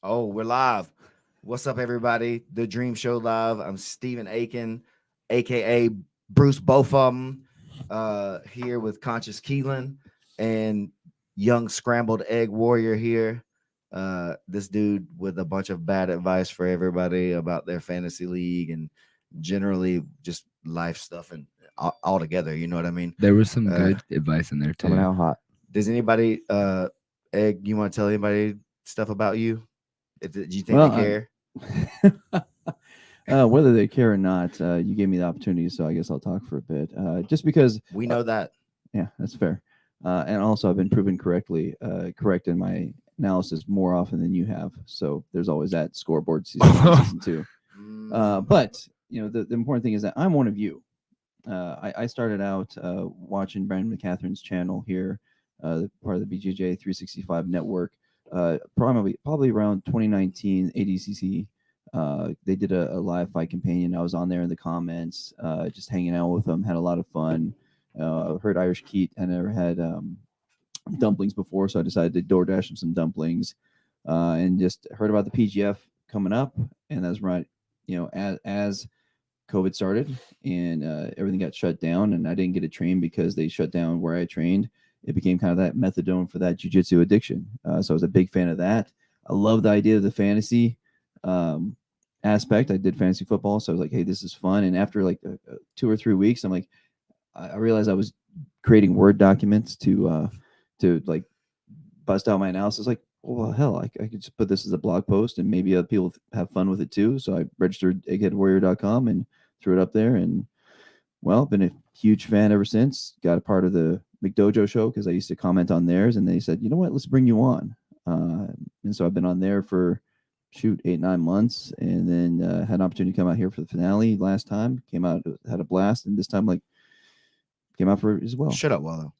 Oh, we're live. What's up, everybody? The Dream Show Live. I'm Stephen Eakin, aka Bruce Boffum, here with Conscious Keelan and young Scrambled Egg Warrior here. This dude with a bunch of bad advice for everybody about their fantasy league and generally just life stuff and all together. You know what I mean? There was some Uh, good advice in there Coming too. out hot. does anybody, Egg, you want to tell anybody stuff about you? Do you think Well, they care? whether they care or not, you gave me the opportunity, so I guess I'll talk for a bit. Just because, We know that. yeah, that's fair. And also, I've been proven correct in my analysis more often than you have. So there's always that scoreboard season one, season two. But the important thing is that I'm one of you. I started out watching Brandon McCatherine's channel here, part of the BJJ 365 network. Probably around 2019 ADCC. They did a live fight companion. I was on there in the comments, just hanging out with them. Had a lot of fun. Heard Irish Keat. I never had dumplings before, so I decided to DoorDash him some dumplings, and just heard about the PGF coming up. And that's right, as COVID started and everything got shut down, and I didn't get to train because they shut down where I trained. It became kind of that methadone for that jiu-jitsu addiction. So I was a big fan of that. I love the idea of the fantasy aspect. I did fantasy football, so I was like, hey, this is fun. And after like 2 or 3 weeks, I'm like, I realized I was creating Word documents to like bust out my analysis. Like, well, hell, I could just put this as a blog post and maybe other people have fun with it too. So I registered eggheadwarrior.com and threw it up there. And well, been a huge fan ever since. Got a part of the McDojo show because I used to comment on theirs, and they said, you know what, let's bring you on. And so I've been on there for 8-9 months, and then had an opportunity to come out here for the finale last time. Came out, had a blast, and this time like came out for it as well. Shut up, Wallow.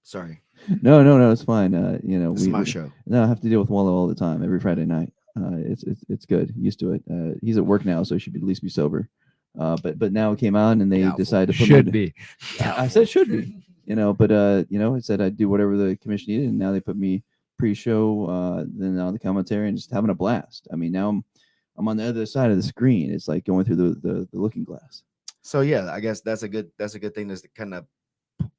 Sorry. No, it's fine. It's my show. No, I have to deal with Wallow all the time, every Friday night. It's good. Used to it. He's at work now, so he should at least be sober. But now it came out, and they Doubtful. decided to put Should me. be. I said should be. But it said I'd do whatever the commission needed, and now they put me pre-show, then on the commentary, and just having a blast. I mean, now I'm on the other side of the screen. It's like going through the looking glass. So yeah, I guess that's a good thing to kind of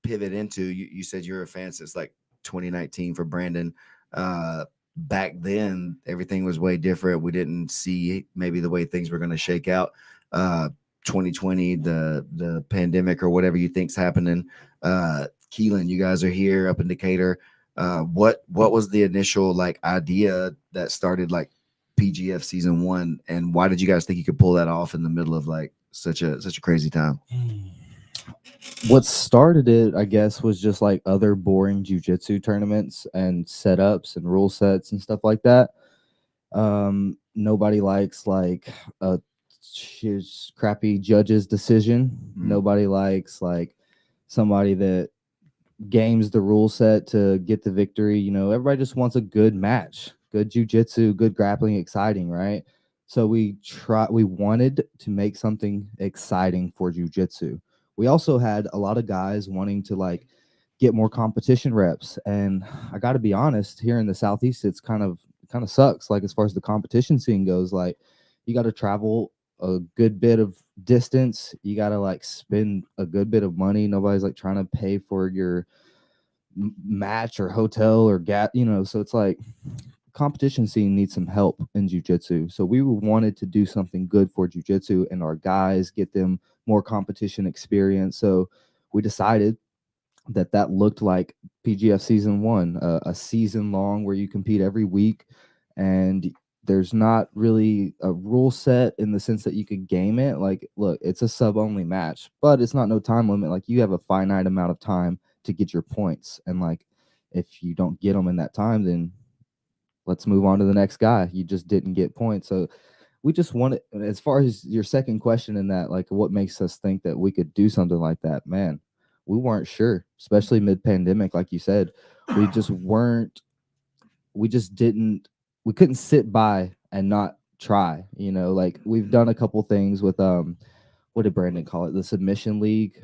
pivot into. You said you're a fan since like 2019 for Brandon. Back then everything was way different. We didn't see maybe the way things were going to shake out. 2020, the pandemic or whatever you think's happening. Keelan, you guys are here up in Decatur. What was the initial like idea that started like PGF season 1, and why did you guys think you could pull that off in the middle of like such a crazy time? What started it, I guess, was just like other boring jiu-jitsu tournaments and setups and rule sets and stuff like that. Nobody likes like a crappy judge's decision. Nobody likes like somebody that games the rule set to get the victory. Everybody just wants a good match, good jiu-jitsu, good grappling, exciting, right? So we wanted to make something exciting for jiu-jitsu. We also had a lot of guys wanting to like get more competition reps, and I got to be honest, here in the Southeast, it's kind of sucks. Like as far as the competition scene goes, like you got to travel a good bit of distance. You got to like spend a good bit of money. Nobody's like trying to pay for your match or hotel or so it's like competition scene needs some help in jiu-jitsu. So we wanted to do something good for jiu-jitsu and our guys, get them more competition experience. So we decided that looked like PGF season 1, a season long where you compete every week, and there's not really a rule set in the sense that you could game it. Like, look, it's a sub only match, but it's not no time limit. Like you have a finite amount of time to get your points, and like if you don't get them in that time, then let's move on to the next guy. You just didn't get points. So we just wanted, as far as your second question in that, like what makes us think that we could do something like that, man, we weren't sure, especially mid-pandemic. Like you said, we couldn't sit by and not try, like we've done a couple things with, what did Brandon call it? The submission league.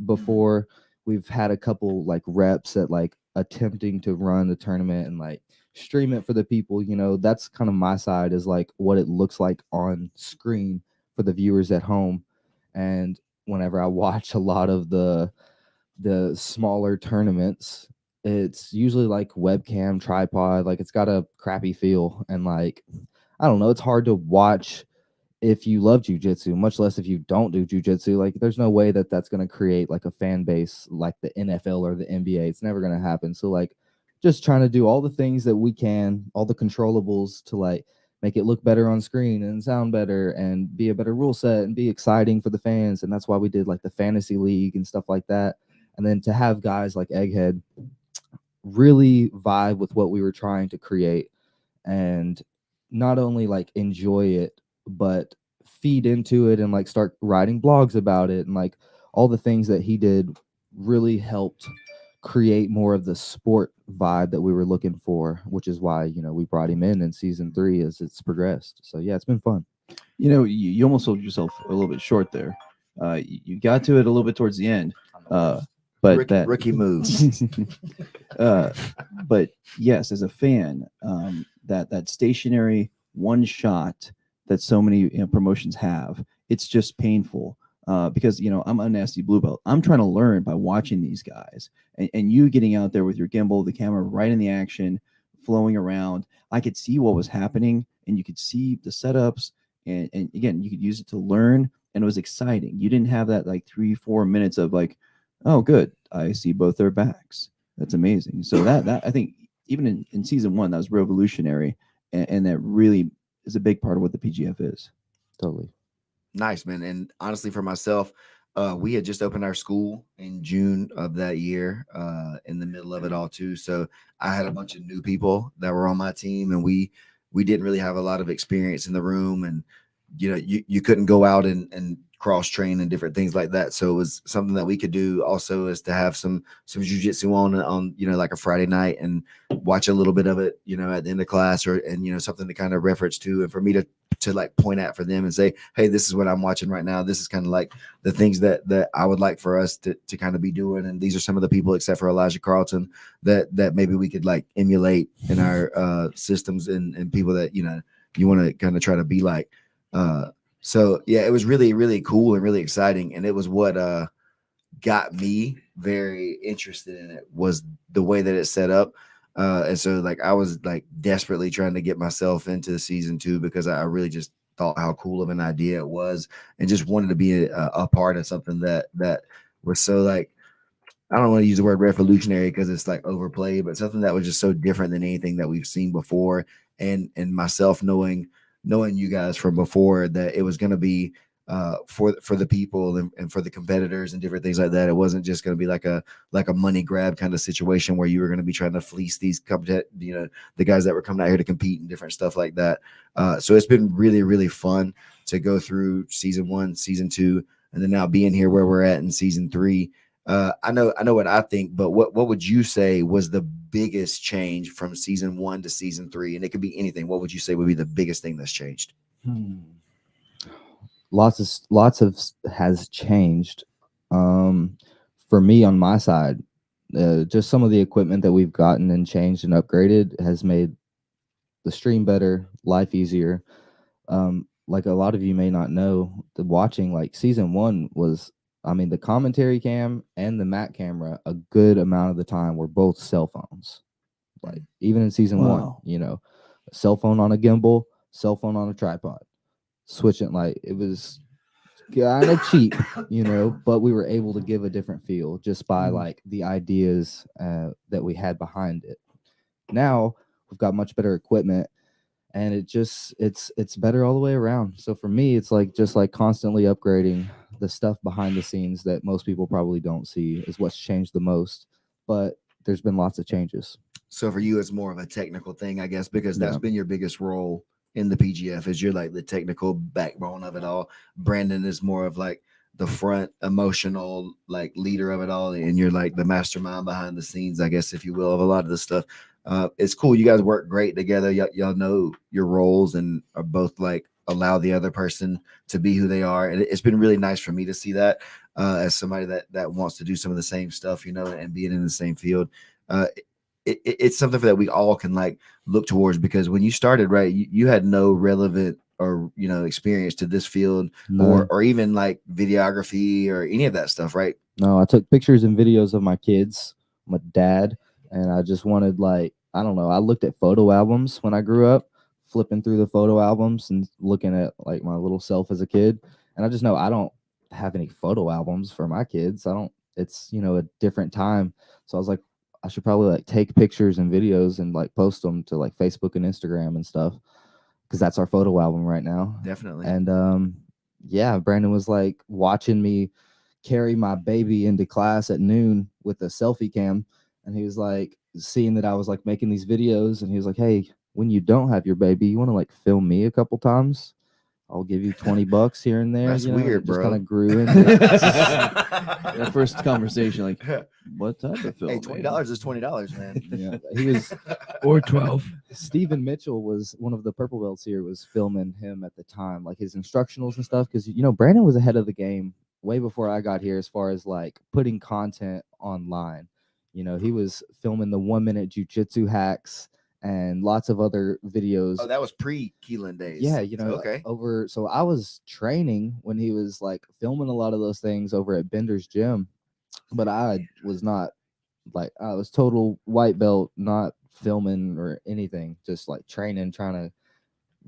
Before we've had a couple like reps at like attempting to run the tournament and like stream it for the people, you know, that's kind of my side, is like what it looks like on screen for the viewers at home. And whenever I watch a lot of the smaller tournaments, it's usually like webcam, tripod, like it's got a crappy feel, and like I don't know, it's hard to watch if you love jujitsu, much less if you don't do jujitsu. Like there's no way that that's going to create like a fan base like the NFL or the NBA. It's never going to happen. So like just trying to do all the things that we can, all the controllables to like make it look better on screen and sound better and be a better rule set and be exciting for the fans. And that's why we did like the fantasy league and stuff like that. And then to have guys like Egghead really vibe with what we were trying to create and not only like enjoy it, but feed into it and like start writing blogs about it, and like all the things that he did really helped create more of the sport vibe that we were looking for, which is why, you know, we brought him in season 3 as it's progressed. So yeah, it's been fun. You know, you almost sold yourself a little bit short there. You got to it a little bit towards the end. But rookie move. But yes, as a fan, that stationary one shot that so many promotions have, it's just painful. Because, you know, I'm a nasty blue belt. I'm trying to learn by watching these guys, and you getting out there with your gimbal, the camera right in the action, flowing around. I could see what was happening, and you could see the setups, and again, you could use it to learn, and it was exciting. You didn't have that like 3-4 minutes of like, oh, good, I see both their backs. That's amazing. So that I think even in season 1, that was revolutionary, and that really is a big part of what the PGF is. Totally. Nice, man. And honestly, for myself, we had just opened our school in June of that year, in the middle of it all too. So I had a bunch of new people that were on my team, and we didn't really have a lot of experience in the room, and you know, you couldn't go out and cross train and different things like that. So it was something that we could do also, is to have some jiu-jitsu on, you know, like a Friday night, and watch a little bit of it, you know, at the end of class, and you know, something to kind of reference to, and for me to like point at for them and say, hey, this is what I'm watching right now. This is kind of like the things that I would like for us to kind of be doing. And these are some of the people, except for Elijah Carlton, that maybe we could like emulate in our systems, and people that, you know, you want to kind of try to be like. So yeah, it was really, really cool and really exciting. And it was what got me very interested in it, was the way that it's set up. And so like I was like desperately trying to get myself into season 2, because I really just thought how cool of an idea it was, and just wanted to be a part of something that was so like, I don't want to use the word revolutionary because it's like overplayed, but something that was just so different than anything that we've seen before. And myself knowing you guys from before, that it was going to be for the people and for the competitors and different things like that. It wasn't just going to be like a money grab kind of situation where you were going to be trying to fleece these you know, the guys that were coming out here to compete and different stuff like that. So it's been really, really fun to go through season 1, season 2, and then now being here where we're at in season 3. I know what I think, but what would you say was the biggest change from season 1 to season 3? And it could be anything. What would you say would be the biggest thing that's changed? Lots of has changed. For me on my side, just some of the equipment that we've gotten and changed and upgraded has made the stream better, life easier. Like a lot of you may not know, the watching like season 1 was, I mean, the commentary cam and the Mac camera, a good amount of the time were both cell phones. Like even in season 1, you know, a cell phone on a gimbal, cell phone on a tripod, switching, like it was kind of cheap, you know, but we were able to give a different feel just by like the ideas that we had behind it. Now we've got much better equipment, and it's better all the way around. So for me, it's like just like constantly upgrading the stuff behind the scenes that most people probably don't see is what's changed the most. But there's been lots of changes. So for you, it's more of a technical thing, I guess, because that's been your biggest role in the PGF, is you're like the technical backbone of it all. Brandon is more of like the front emotional like leader of it all, and you're like the mastermind behind the scenes, I guess, if you will, of a lot of the stuff. It's cool. You guys work great together. Y'all know your roles and are both like allow the other person to be who they are. And it's been really nice for me to see that as somebody that wants to do some of the same stuff, you know, and being in the same field. it's something that we all can like look towards, because when you started, right, you had no relevant or experience to this field, No. or even like videography or any of that stuff, right? No, I took pictures and videos of my kids, my dad, and I just wanted, like, I don't know. I looked at photo albums when I grew up, flipping through the photo albums and looking at like my little self as a kid. And I just know I don't have any photo albums for my kids. I don't, it's, a different time. So I was like, I should probably like take pictures and videos and like post them to like Facebook and Instagram and stuff, because that's our photo album right now. Definitely. And yeah, Brandon was like watching me carry my baby into class at noon with a selfie cam, and he was like seeing that I was like making these videos, and he was like, "Hey, when you don't have your baby, you want to like film me a couple times? I'll give you $20 here and there." That's and weird, it just bro. kind of grew into That first conversation, like, what type of film? Hey, $20 is $20, man. yeah, he was Or 12. Stephen Mitchell was one of the purple belts here, was filming him at the time, like his instructionals and stuff, because Brandon was ahead of the game way before I got here as far as like putting content online. He was filming the 1-minute jiu-jitsu hacks and lots of other videos. Oh, that was pre-Keelan days. Yeah, okay. so I was training when he was like filming a lot of those things over at Bender's gym, but I was not, like, I was total white belt, not filming or anything, just like training, trying to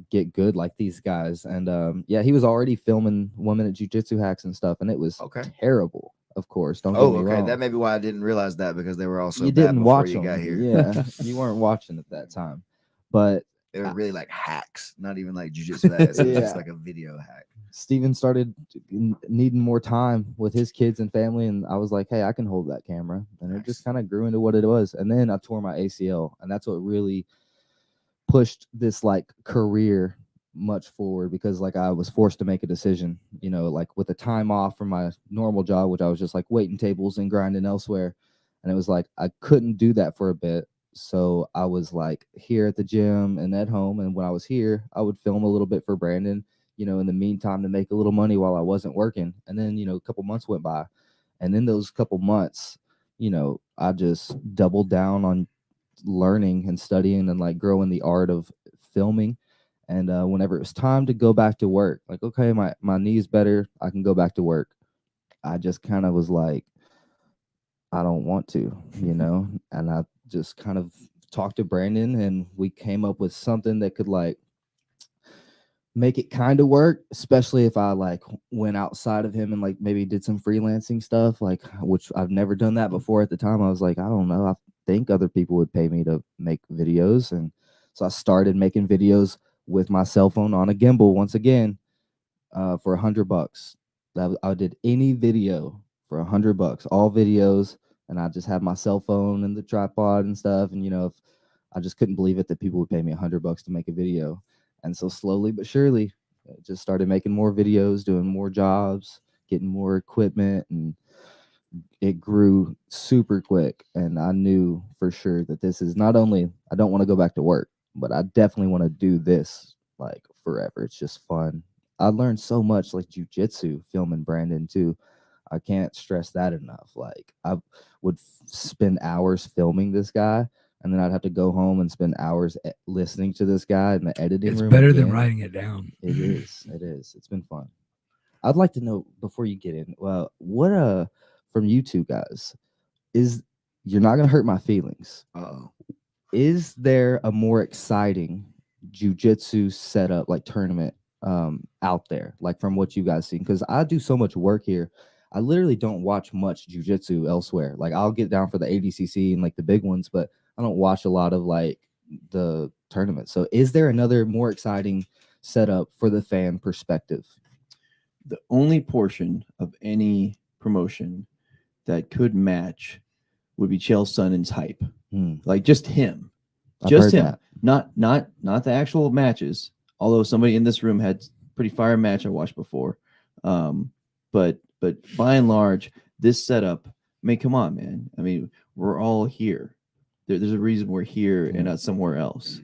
get good like these guys. And yeah, he was already filming 1-minute jiu-jitsu hacks and stuff, and it was terrible, of course. Don't get me wrong. That may be why I didn't realize that, because they were also You bad didn't before watch you them. got here. Yeah, you weren't watching at that time, but They were really like hacks, not even like jiu-jitsu hacks. It was just like a video hack. Steven started needing more time with his kids and family, and I was like, hey, I can hold that camera. And it just kind of grew into what it was. And then I tore my ACL, and that's what really pushed this like career much forward, because like I was forced to make a decision, like with the time off from my normal job, which I was just like waiting tables and grinding elsewhere. And it was like I couldn't do that for a bit. So I was like here at the gym and at home. And when I was here, I would film a little bit for Brandon, in the meantime, to make a little money while I wasn't working. And then, a couple months went by. And in those couple months, I just doubled down on learning and studying and like growing the art of filming. And whenever it was time to go back to work, like, okay, my knee's better, I can go back to work, I just kind of was like, I don't want to, and I just kind of talked to Brandon, and we came up with something that could like make it kind of work, especially if I like went outside of him and like maybe did some freelancing stuff, like, which I've never done that before. At the time, I was like, I don't know, I think other people would pay me to make videos. And so I started making videos with my cell phone on a gimbal once again, for $100. I did any video for $100, all videos, and I just had my cell phone and the tripod and stuff. And if I just couldn't believe it that people would pay me $100 to make a video. And so slowly but surely, I just started making more videos, doing more jobs, getting more equipment, and it grew super quick. And I knew for sure that this is not only, I don't want to go back to work, but I definitely want to do this like forever. It's just fun. I learned so much, like jiu-jitsu, filming Brandon too. I can't stress that enough. Like I would spend hours filming this guy, and then I'd have to go home and spend hours listening to this guy in the editing room. It's better than writing it down. It is. It is. It's been fun. I'd like to know, before you get in, what from you two guys, is, you're not gonna hurt my feelings. Is there a more exciting jiu-jitsu setup, like tournament, out there, like from what you guys see? Because I do so much work here, I literally don't watch much jiu-jitsu elsewhere. Like I'll get down for the ADCC and like the big ones, but I don't watch a lot of like the tournaments. So is there another more exciting setup for the fan perspective? The only portion of any promotion that could match would be Chael Sonnen's hype. Like just him. Just him. Not the actual matches. Although somebody in this room had pretty fire match I watched before. But by and large, this setup, I mean, come on, man. I mean, we're all here. There's a reason we're here and not somewhere else.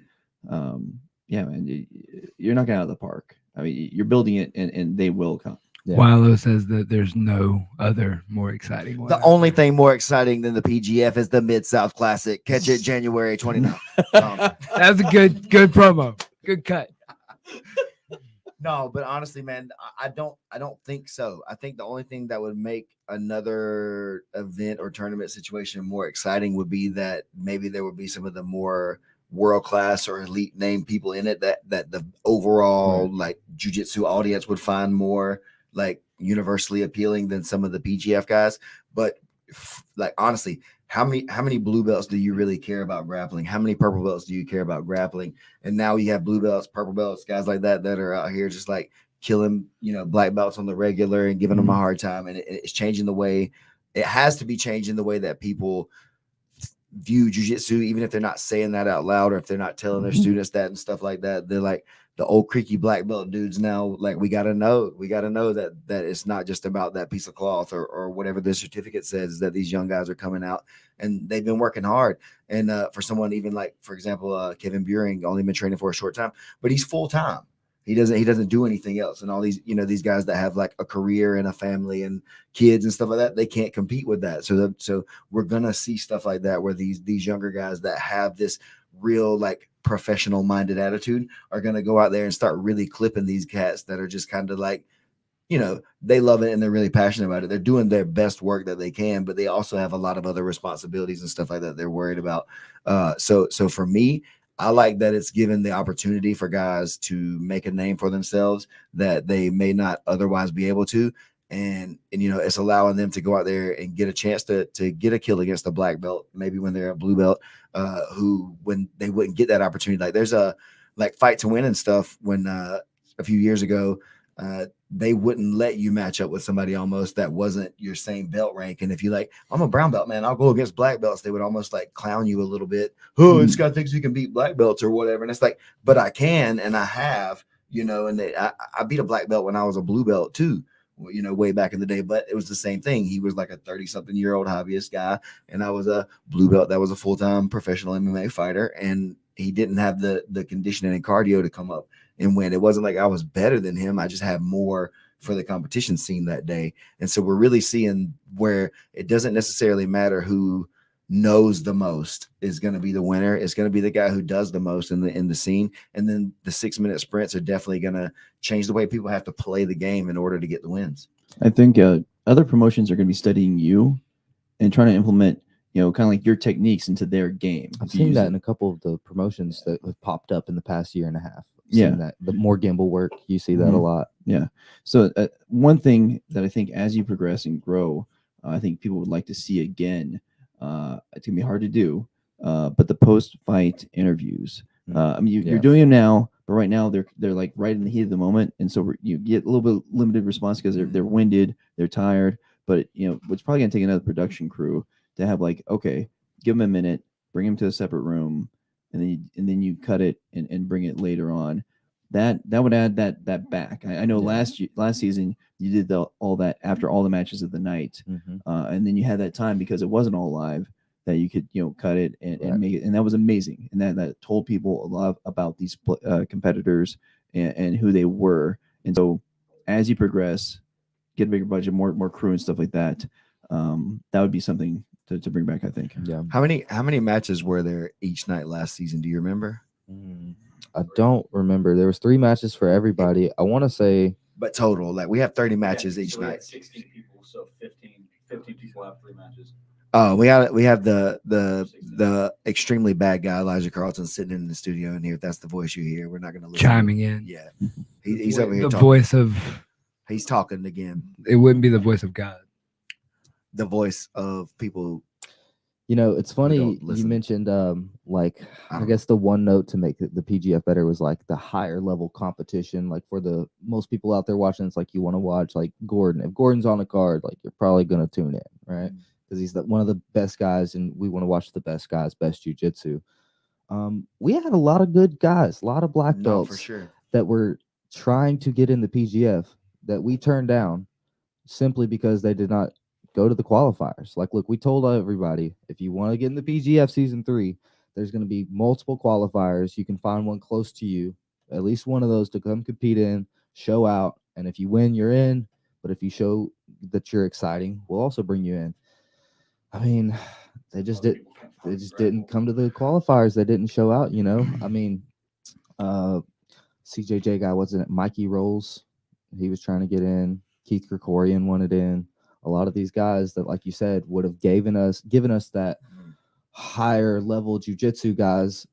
Yeah, man, you're not getting out of the park. I mean, you're building it, and they will come. Yeah. Wilo says that there's no other more exciting one. The only thing more exciting than the PGF is the Mid-South Classic. Catch it January 29th. That's a good promo. Good cut. No, but honestly, man, I don't think so. I think the only thing that would make another event or tournament situation more exciting would be that maybe there would be some of the more world class or elite name people in it that the overall like jiu-jitsu audience would find more like universally appealing than some of the PGF guys. But like honestly, how many blue belts do you really care about grappling? How many purple belts do you care about grappling? And now you have blue belts, purple belts, guys like that are out here just like killing, black belts on the regular and giving them a hard time. And it's changing the way, it has to be changing the way that people view jiu-jitsu, even if they're not saying that out loud or if they're not telling their students that and stuff like that. They're like the old creaky black belt dudes now, like we gotta know that it's not just about that piece of cloth or whatever the certificate says, that these young guys are coming out and they've been working hard. And for someone even like, for example, Kevin Buring only been training for a short time, but he's full-time. He doesn't do anything else. And all these, these guys that have like a career and a family and kids and stuff like that, they can't compete with that. So we're gonna see stuff like that where these younger guys that have this real like professional minded attitude are gonna go out there and start really clipping these cats that are just kind of like, they love it and they're really passionate about it. They're doing their best work that they can, but they also have a lot of other responsibilities and stuff like that they're worried about. So for me, I like that it's given the opportunity for guys to make a name for themselves that they may not otherwise be able to. And it's allowing them to go out there and get a chance to get a kill against a black belt, maybe when they're a blue belt, who when they wouldn't get that opportunity. Like there's a like fight to win and stuff when a few years ago, they wouldn't let you match up with somebody almost that wasn't your same belt rank. And if you like, I'm a brown belt, man, I'll go against black belts, they would almost like clown you a little bit. Oh, this guy thinks he can beat black belts or whatever. And it's like, but I can, and I have, and I beat a black belt when I was a blue belt too, way back in the day, but it was the same thing. He was like a 30-something-year-old hobbyist guy, and I was a blue belt that was a full-time professional MMA fighter, and he didn't have the conditioning and cardio to come up and win. It wasn't like I was better than him. I just had more for the competition scene that day. And so we're really seeing where it doesn't necessarily matter who knows the most is going to be the winner. It's going to be the guy who does the most in the scene. And then the 6-minute sprints are definitely going to change the way people have to play the game in order to get the wins. I think other promotions are going to be studying you and trying to implement, kind of like your techniques into their game. I've seen that in a couple of the promotions that have popped up in the past year and a half. That the more gimbal work, you see that a lot. Yeah. So one thing that I think as you progress and grow, I think people would like to see again. It's gonna be hard to do, but the post-fight interviews. I mean, you're doing them now, but right now they're like right in the heat of the moment, and so you get a little bit limited response because they're winded, they're tired. But it's probably gonna take another production crew to have like, okay, give them a minute, bring them to a separate room, and then you cut it and bring it later on. That would add that back. I know last season you did all that after all the matches of the night, and then you had that time because it wasn't all live that you could cut it and make it, and that was amazing. And that told people a lot about these competitors and who they were. And so as you progress, get a bigger budget, more crew and stuff like that. That would be something to bring back, I think. Yeah. How many matches were there each night last season? Do you remember? I don't remember. There was 3 matches for everybody. I want to say, but total, like we have 30 matches each night. 16 people, so 15 people have 3 matches. Oh, we have the extremely bad guy Elijah Carlton sitting in the studio in here. If that's the voice you hear, we're not going to listen. Chiming in. Yeah, he's over here. The talking. voice of. He's talking again. It wouldn't be the voice of God. The voice of people. it's funny you listen. mentioned I guess the one note to make the PGF better was like the higher level competition. Like for the most people out there watching, it's like you want to watch like Gordon. If Gordon's on a card, like you're probably gonna tune in, right? Because he's one of the best guys, and we want to watch the best guys, best jiu-jitsu. We had a lot of good guys, a lot of black belts for sure that were trying to get in the PGF that we turned down simply because they did not go to the qualifiers. Like, look, we told everybody, if you want to get in the PGF season 3, there's going to be multiple qualifiers. You can find one close to you, at least one of those to come compete in, show out. And if you win, you're in. but if you show that you're exciting, we'll also bring you in. I mean, they just didn't come to the qualifiers. They didn't show out, you know. I mean, CJJ guy, wasn't it Mikey Rolls? He was trying to get in. Keith Krikorian wanted in. A lot of these guys that, like you said, would have given us that higher level jiu-jitsu guys.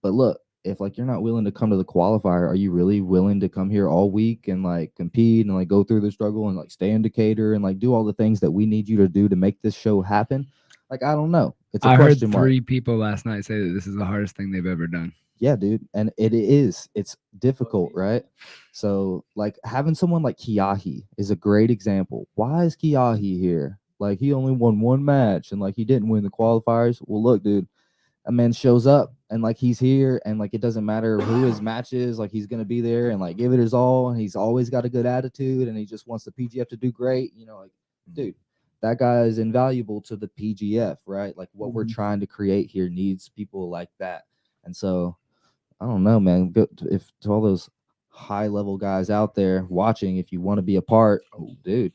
But look, if like you're not willing to come to the qualifier, are you really willing to come here all week and like compete and like go through the struggle and like stay in Decatur and like do all the things that we need you to do to make this show happen? Like, I don't know. It's a I heard question mark. 3 people last night say that this is the hardest thing they've ever done. Yeah, dude. And it is. It's difficult, right? So, like, having someone like Kiahi is a great example. Why is Kiahi here? Like, he only won 1 match and, like, he didn't win the qualifiers. Well, look, dude, a man shows up and, like, he's here and, like, it doesn't matter who his match is. Like, he's going to be there and, like, give it his all. And he's always got a good attitude and he just wants the PGF to do great. You know, like, dude, that guy is invaluable to the PGF, right? Like, what we're trying to create here needs people like that. And so, I don't know, man. If to all those high level guys out there watching, if you want to be a part, dude,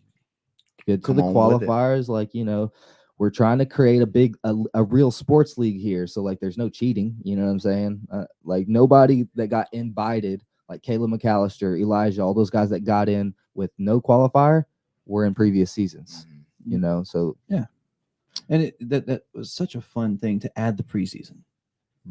get to Come the on with it. qualifiers. Like, you know, we're trying to create a real sports league here. So like, there's no cheating. You know what I'm saying? Like nobody that got invited, like Caleb McAllister, Elijah, all those guys that got in with no qualifier were in previous seasons. You know, so Yeah. And that was such a fun thing to add the preseason,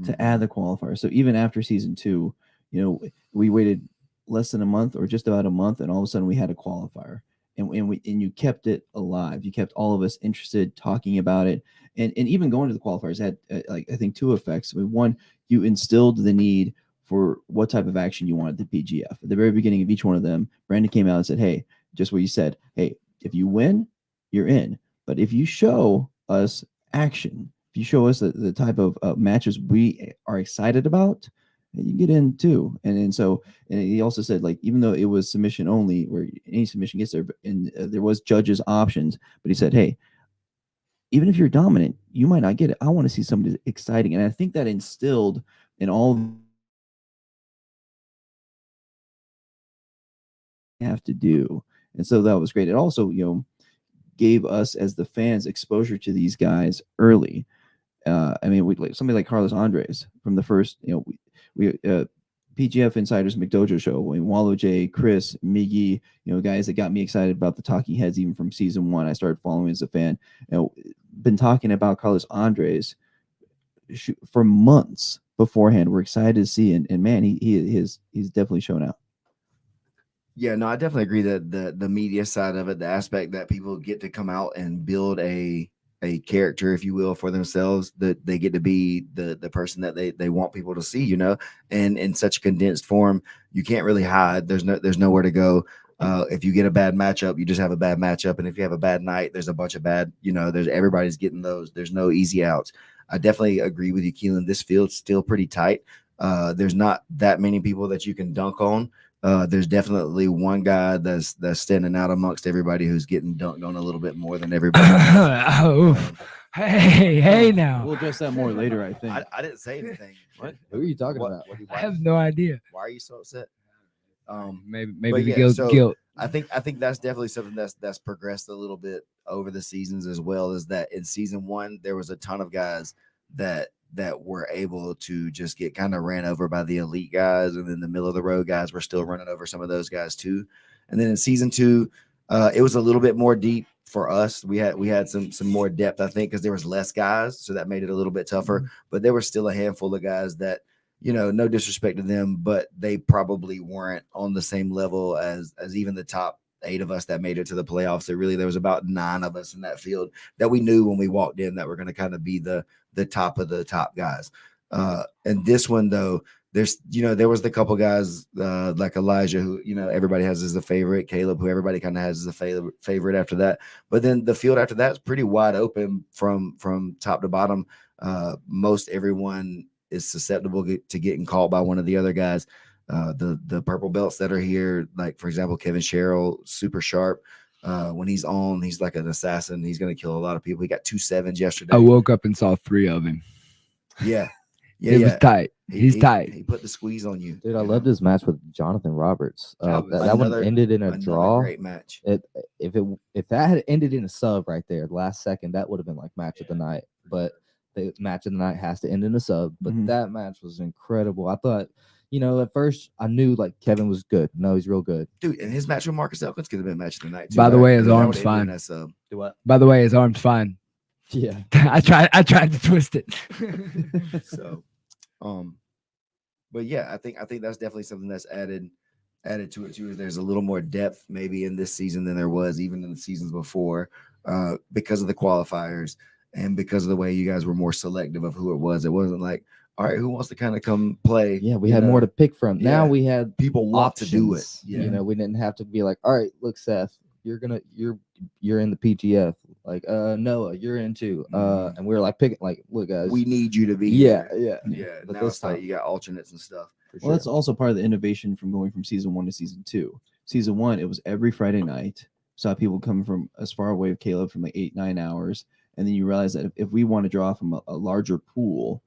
to add the qualifier. So even after season 2, you know, we waited less than a month or just about a month, and all of a sudden we had a qualifier, and you kept it alive. You kept all of us interested, talking about it, and even going to the qualifiers had like I think 2 effects. I mean, one, you instilled the need for what type of action you wanted the PGF. At the very beginning of each one of them, Brandon came out and said, "Hey, just what you said. Hey, if you win, you're in. But if you show us action, if you show us the type of matches we are excited about, you get in too." And so, and he also said, like, even though it was submission only, where any submission gets there, and there was judges options, but he said, hey, even if you're dominant, you might not get it. I want to see somebody exciting. And I think that instilled in all have to do. And so that was great. It also, you know, gave us as the fans exposure to these guys early. I mean, we like somebody like Carlos Andres from the first, you know, we PGF Insiders McDojo show. I mean, Wallow J, Chris, Miggy, you know, guys that got me excited about the Talking Heads even from season 1. I started following as a fan. You know, been talking about Carlos Andres for months beforehand. We're excited to see, and man, he's definitely shown out. Yeah, no, I definitely agree that the media side of it, the aspect that people get to come out and build a character, if you will, for themselves, that they get to be the person that they want people to see, you know, and in such a condensed form, you can't really hide. There's nowhere to go. If you get a bad matchup, you just have a bad matchup. And if you have a bad night, there's a bunch of bad, you know, everybody's getting those. There's no easy outs. I definitely agree with you, Keelan. This field's still pretty tight. There's not that many people that you can dunk on. There's definitely one guy that's standing out amongst everybody who's getting dunked on a little bit more than everybody else. Hey now. We'll address that more later, I think. I didn't say anything. What? who are you talking about? I have no idea. Why are you so upset? Maybe but the yeah, guilt. I think that's definitely something that's progressed a little bit over the seasons as well. Is that in season 1 there was a ton of guys that were able to just get kind of ran over by the elite guys, and then the middle of the road guys were still running over some of those guys too. And then in season 2, it was a little bit more deep for us. We had some more depth, I think, because there was less guys, so that made it a little bit tougher. But there were still a handful of guys that, you know, no disrespect to them, but they probably weren't on the same level as even the top 8 of us that made it to the playoffs. There was about 9 of us in that field that we knew when we walked in that were going to kind of be the top of the top guys. And this one, though, there was the couple guys like Elijah, who, you know, everybody has as a favorite, Caleb, who everybody kind of has as a favorite after that. But then the field after that is pretty wide open from top to bottom. Most everyone is susceptible to getting caught by one of the other guys. The purple belts that are here, like for example, Kevin Cheryl, super sharp. When he's on, he's like an assassin. He's going to kill a lot of people. He got 2 7s yesterday. I woke up and saw 3 of him. Yeah. It was tight. He's tight. He put the squeeze on you. Dude, I you loved know? his match with Jonathan Roberts. That was That one Another- ended in a Another draw. great match. If that had ended in a sub right there, last second, that would have been like match of the night. But the match of the night has to end in a sub. But Mhm. that match was incredible. I thought, at first I knew like Kevin was good. No, he's real good. Dude, and his match with Marcus Elkins could have been match of the night. Too, By the right? way, his That arm's would've ended in fine. that sub. Do what? By the way, his arm's fine. Yeah. I tried to twist it. So, but yeah, I think that's definitely something that's added to it too. Is there's a little more depth maybe in this season than there was even in the seasons before, because of the qualifiers and because of the way you guys were more selective of who it was. It wasn't like, all right, who wants to kind of come play? Yeah, we You had know, more to pick from. Now Yeah. we had people want to do it. options. Yeah, We didn't have to be like, all right, look, Seth, you're in the PGF. Like, Noah, you're in too. Mhm. And we were like picking, like, look, guys. we need you to be. yeah, here. yeah. Yeah. But Now this it's like time- you got alternates and stuff. For Well, that's sure. also part of the innovation from going from season 1 to season 2. Season 1, it was every Friday night. Saw people coming from as far away as Caleb from like 8-9 hours, and then you realize that if we want to draw from a larger pool,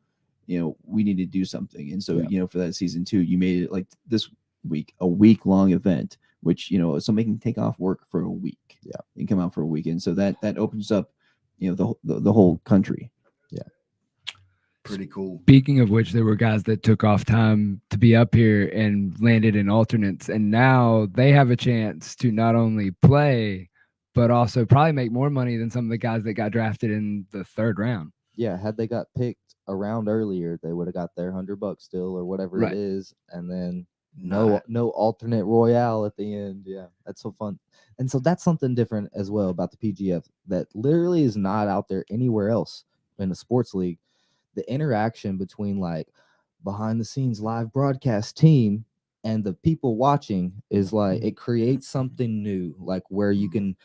we need to do something. And so Yeah. for that season 2, you made it like this week, a week-long event, which somebody can take off work for a week, and come out for a weekend. So that opens up, the whole country. Pretty cool. Speaking of which, there were guys that took off time to be up here and landed in alternates, and now they have a chance to not only play, but also probably make more money than some of the guys that got drafted in the 3rd round. Yeah, had they got picked around earlier, they would have got their $100 still or whatever Right. it is, and then Not- no alternate royale at the end. Yeah, that's so fun. And so that's something different as well about the PGF that literally is not out there anywhere else in the sports league. The interaction between like behind the scenes live broadcast team and the people watching is like it creates something new, like where you can.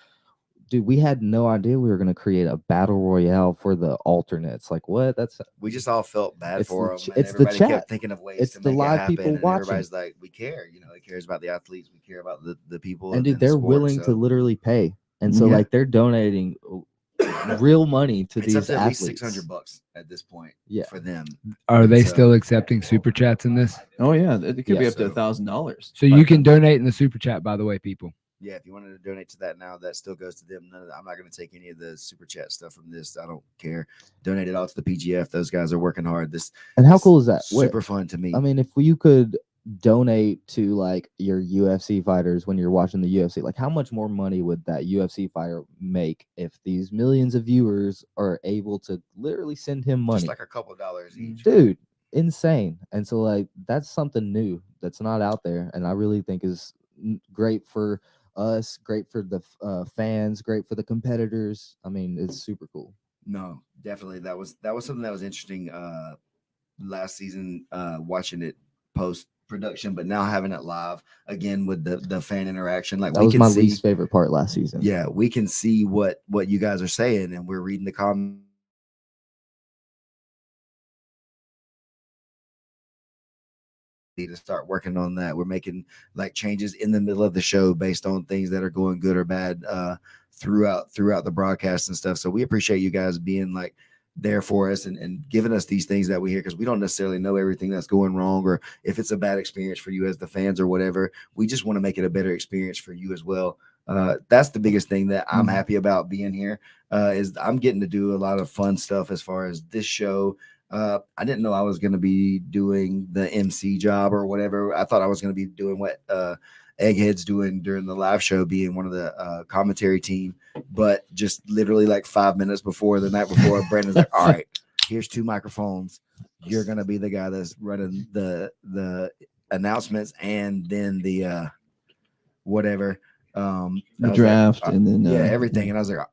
Dude, we had no idea we were going to create a battle royale for the alternates. Like, what? we just all felt bad It's the for them. ch- And it's the everybody chat. kept thinking of ways It's to the make live it happen. people And watching. everybody's like, we care. It cares about the athletes. We care about the people. And dude, the they're sport, willing so to literally pay. And so Yeah. like they're donating real money to it's these up to at least athletes. $600 at this point. Yeah. For them. Are they So- still accepting super chats in this? Oh yeah, it could be Yeah, up to so- $1,000. So you can donate in the super chat, by the way, people. Yeah, if you wanted to donate to that now, that still goes to them. I'm not going to take any of the super chat stuff from this. I don't care. Donate it all to the PGF. Those guys are working hard. This And how cool is that? super fun to me. I mean, if you could donate to like your UFC fighters when you're watching the UFC, like how much more money would that UFC fighter make if these millions of viewers are able to literally send him money? Just like a couple dollars each. Dude, insane. And so like that's something new that's not out there, and I really think is great for us, great for the fans, great for the competitors. I mean, it's super cool. No, definitely. That was something that was interesting last season, watching it post production, but now having it live again with the fan interaction. Like That we was can my see, least favorite part last season. yeah, we can see what you guys are saying, and we're reading the comments. To start working on that. We're making like changes in the middle of the show based on things that are going good or bad throughout the broadcast and stuff. So we appreciate you guys being like there for us and giving us these things that we hear, because we don't necessarily know everything that's going wrong, or if it's a bad experience for you as the fans or whatever. We just want to make it a better experience for you as well. That's the biggest thing that I'm happy about being here, is I'm getting to do a lot of fun stuff as far as this show. I didn't know I was going to be doing the MC job or whatever. I thought I was going to be doing what Egghead's doing during the live show, being one of the commentary team. But just literally like 5 minutes before, the night before, Brandon's like, all right, here's 2 microphones. You're going to be the guy that's running the announcements and then the whatever. I The was like, draft and then everything. And I was like,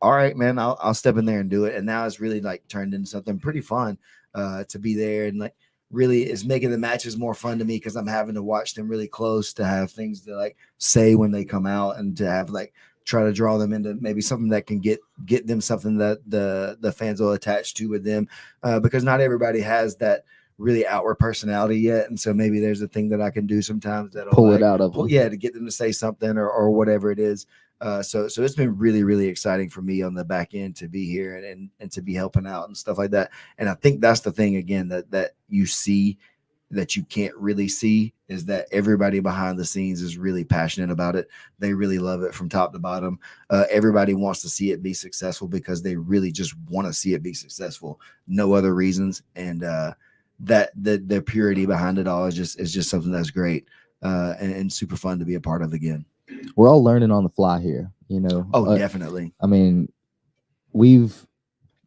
all right, man, I'll step in there and do it. And now it's really like turned into something pretty fun to be there, and like really is making the matches more fun to me, because I'm having to watch them really close, to have things to like say when they come out, and to have like try to draw them into maybe something that can get them something that the fans will attach to with them, because not everybody has that really outward personality yet, and so maybe there's a thing that I can do sometimes that'll Pull like, it out of them. to get them to say something or whatever it is. So it's been really, really exciting for me on the back end to be here and to be helping out and stuff like that. And I think that's the thing again that you see that you can't really see is that everybody behind the scenes is really passionate about it. They really love it from top to bottom. Everybody wants to see it be successful because they really just want to see it be successful. No other reasons. And that the purity behind it all is just something that's great and super fun to be a part of again. We're all learning on the fly here, you know. Oh, definitely. I mean, we're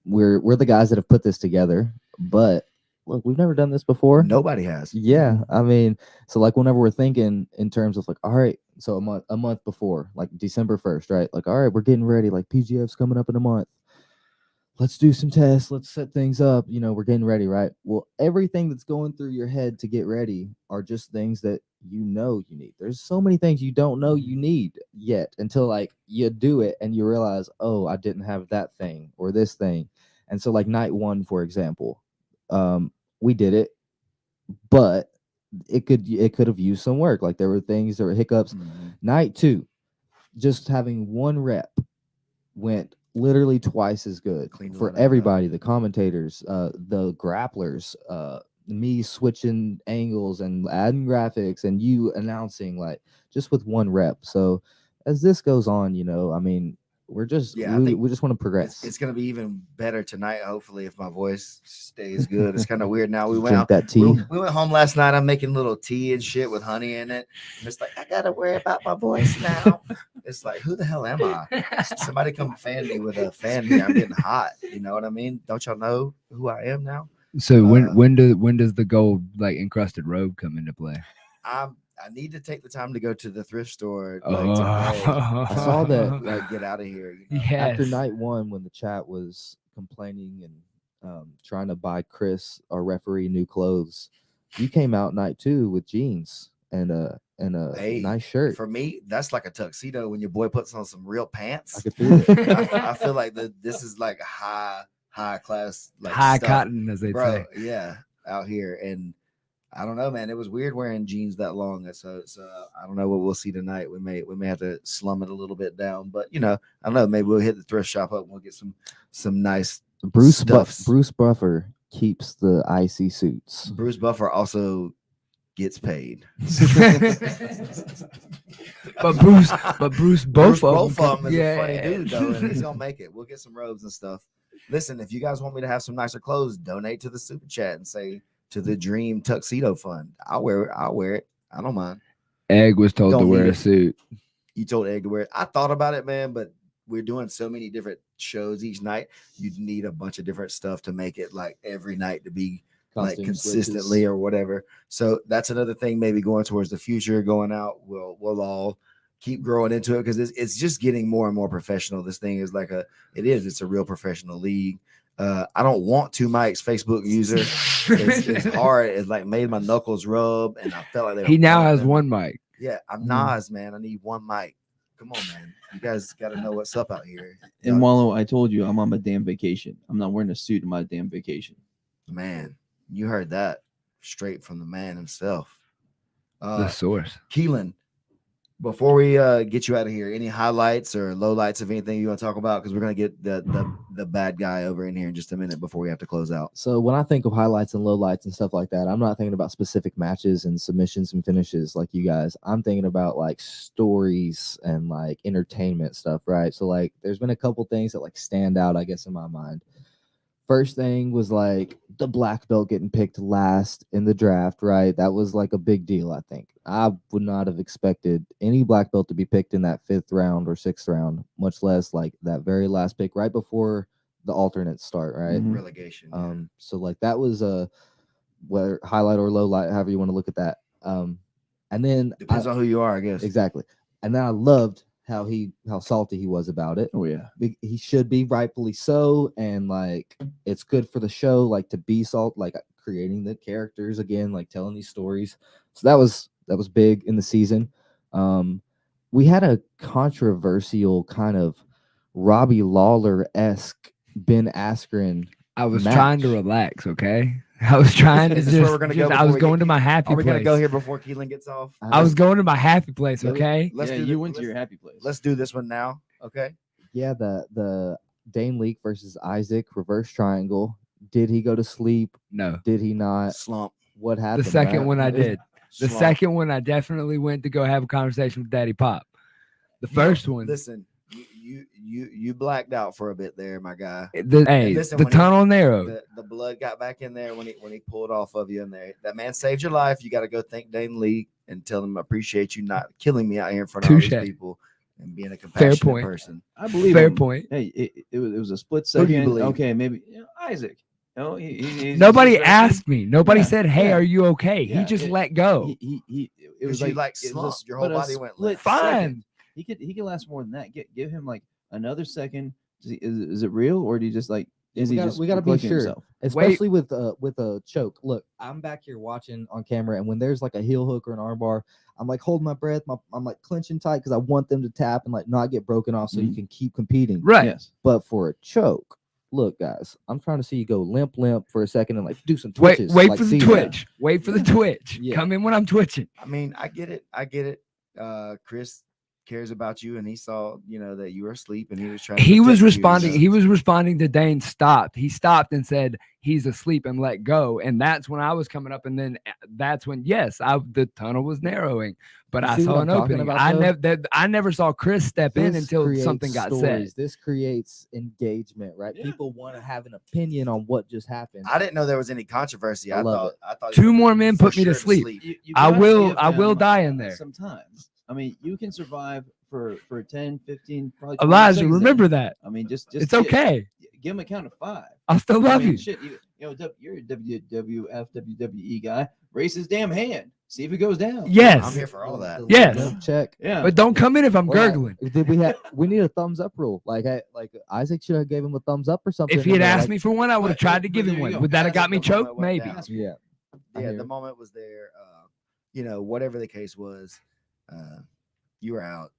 the guys that have put this together, but look, we've never done this before. Nobody has. Yeah, I mean, so like whenever we're thinking in terms of like, all right, so a month before, like December 1st, right? Like, all right, we're getting ready. Like PGF's coming up in a month. Let's do some tests. Let's set things up. You know, we're getting ready, right? Well, everything that's going through your head to get ready are just things that you know you need. There's so many things you don't know you need yet until like you do it and you realize, oh, I didn't have that thing or this thing. And so like night one, for example, we did it, but it could have used some work. Like there were hiccups. Mm-hmm. Night two, just having one rep went literally twice as good Cleaned for a lot everybody, the commentators, the grapplers, me switching angles and adding graphics and you announcing, like just with one rep. So as this goes on, you know, I mean, we're just we just want to progress. It's going to be even better tonight, hopefully, if my voice stays good. It's kind of weird now. We went Drink out, that tea. we went home last night. I'm making little tea and shit with honey in it. And it's like, I got to worry about my voice now. It's like, who the hell am I? Somebody come fan me with a fan here. I'm getting hot. You know what I mean? Don't y'all know who I am now? So when does the gold like encrusted robe come into play? I need to take the time to go to the thrift store Oh. like today. I saw that Like get out of here. You know? Yes. after night one, when the chat was complaining and trying to buy Chris, our referee, new clothes, you came out night two with jeans and a Hey, nice shirt. For me, that's like a tuxedo when your boy puts on some real pants. I could feel it. I feel like this is like high class, like High stuff. cotton, as they Bro, say. yeah, out here. And I don't know, man. It was weird wearing jeans that long. So I don't know what we'll see tonight. We may have to slum it a little bit down, but you know, I don't know. Maybe we'll hit the thrift shop up and we'll get some nice Bruce stuffs. Bruce Buffer keeps the icy suits. Bruce Buffer also gets paid. But Bruce both of them them is a funny dude though, and he's gonna make it. We'll get some robes and stuff. Listen, if you guys want me to have some nicer clothes, donate to the super chat and say to the Dream Tuxedo Fund. I'll wear it. I don't mind. Egg was told Don't to wear need a it. suit. You told Egg to wear it. I thought about it, man, but we're doing so many different shows each night. You'd need a bunch of different stuff to make it like every night to be like Costume consistently switches. or whatever. So that's another thing, maybe going towards the future, going out. We'll all keep growing into it because it's just getting more and more professional. This thing is like it's a real professional league. I don't want two mics, Facebook user. It's hard. It's like made my knuckles rub, and I felt like He now has one mic. Yeah, I'm Nas, man. I need one mic. Come on, man. You guys got to know what's up out here. And Wallow, I told you I'm on my damn vacation. I'm not wearing a suit on my damn vacation. Man, you heard that straight from the man himself. The source. Keelan, before we get you out of here, any highlights or lowlights of anything you want to talk about? Because we're going to get the bad guy over in here in just a minute before we have to close out. So when I think of highlights and lowlights and stuff like that, I'm not thinking about specific matches and submissions and finishes like you guys. I'm thinking about like stories and like entertainment stuff, right? So like there's been a couple things that like stand out, I guess, in my mind. First thing was like the black belt getting picked last in the draft, right? That was like a big deal, I think. I would not have expected any black belt to be picked in that 5th round or 6th round, much less like that very last pick right before the alternates start, right? Mhm. Relegation. Yeah. So like that was a highlight or low light, however you want to look at that. And then Depends on who you are, I guess. exactly. And then I loved how salty he was about it. Oh yeah. He should be, rightfully so, and like it's good for the show, like to be like creating the characters again, like telling these stories. So that was big in the season. We had a controversial kind of Robbie Lawler-esque Ben Askren. I was match. trying to relax, okay? I was trying to Is just. this where we're gonna go I before was we get going to my Keelan? happy Are we place. gonna go here before Keelan gets off? I was going to my happy place. Yeah, Okay. Let's yeah, do you the- went to let's- your happy place. Let's do this one now. Okay. Yeah, the Dane Leak versus Isaac reverse triangle. Did he go to sleep? No. Did he not? Slump. What happened? The second right? one I did. The Slump. second one I definitely went to go have a conversation with Daddy Pop. The first one. Listen, you blacked out for a bit there, my guy. Hey, listen, the when he- tunnel narrowed. The blood got back in there when he pulled off of you in there. That man saved your life. You got to go thank Dane Lee and tell him I appreciate you not killing me out here in front of all these Touche. people and being a compassionate point. person. I believe Fair him. point. Hey, it was a split Who do you second. believe? Okay, maybe Isaac. No, he's Nobody just asked me. Nobody Yeah, said, "Hey, yeah. are you okay?" Yeah, He just it- let go. It was you, like like, it was slumped. Your whole but a body went split left. Fine. second. He could last more than that. Give him like another second. Is it real or do you just like? Is he just we gotta be collecting sure, himself? especially with a choke. Look, I'm back here watching on camera, and when there's like a heel hook or an armbar, I'm like holding my breath. I'm like clenching tight because I want them to tap and like not get broken off, so you can keep competing. Right. Yes. But for a choke, look, guys, I'm trying to see you go limp for a second and like do some Wait, twitches. wait like, for the see that. twitch. Wait for the twitch. Yeah. Come in when I'm twitching. I mean, I get it. Chris cares about you, and he saw that you were asleep, and he was trying. He to was protect you, responding. so- He was responding to Dane stopped. He stopped and said he's asleep and let go. And that's when I was coming up. And then that's when the tunnel was narrowing, but You I see what saw I'm an talking opening. about, though? I never saw Chris step in This until creates something got stories. said. This creates engagement, right? Yeah. People want to have an opinion on what just happened. I didn't know there was any controversy. I I love thought Two you were more men for put me to sure sleep. You I gotta will- give I will him, die in there. sometimes. I mean, you can survive for 10, 15, probably 20 Elijah, seconds remember there. that. I mean, just It's okay. Give him a count of 5. I'll still I love mean, you. shit, you're a WWF, WWE guy. Raise his damn hand. See if it goes down. Yes. I'm here for all that. Yes. Limp check. Yeah. But don't come in if I'm Or, like, gurgling. Did we need a thumbs up rule? Like Isaac should have gave him a thumbs up or something. If he had and they're asked like, me for one, I would have But- tried to but give there him you one. go. Would that have That's got me the moment choked? went Maybe. down. yeah, I Yeah, hear the it. moment was there. Whatever the case was, you were out,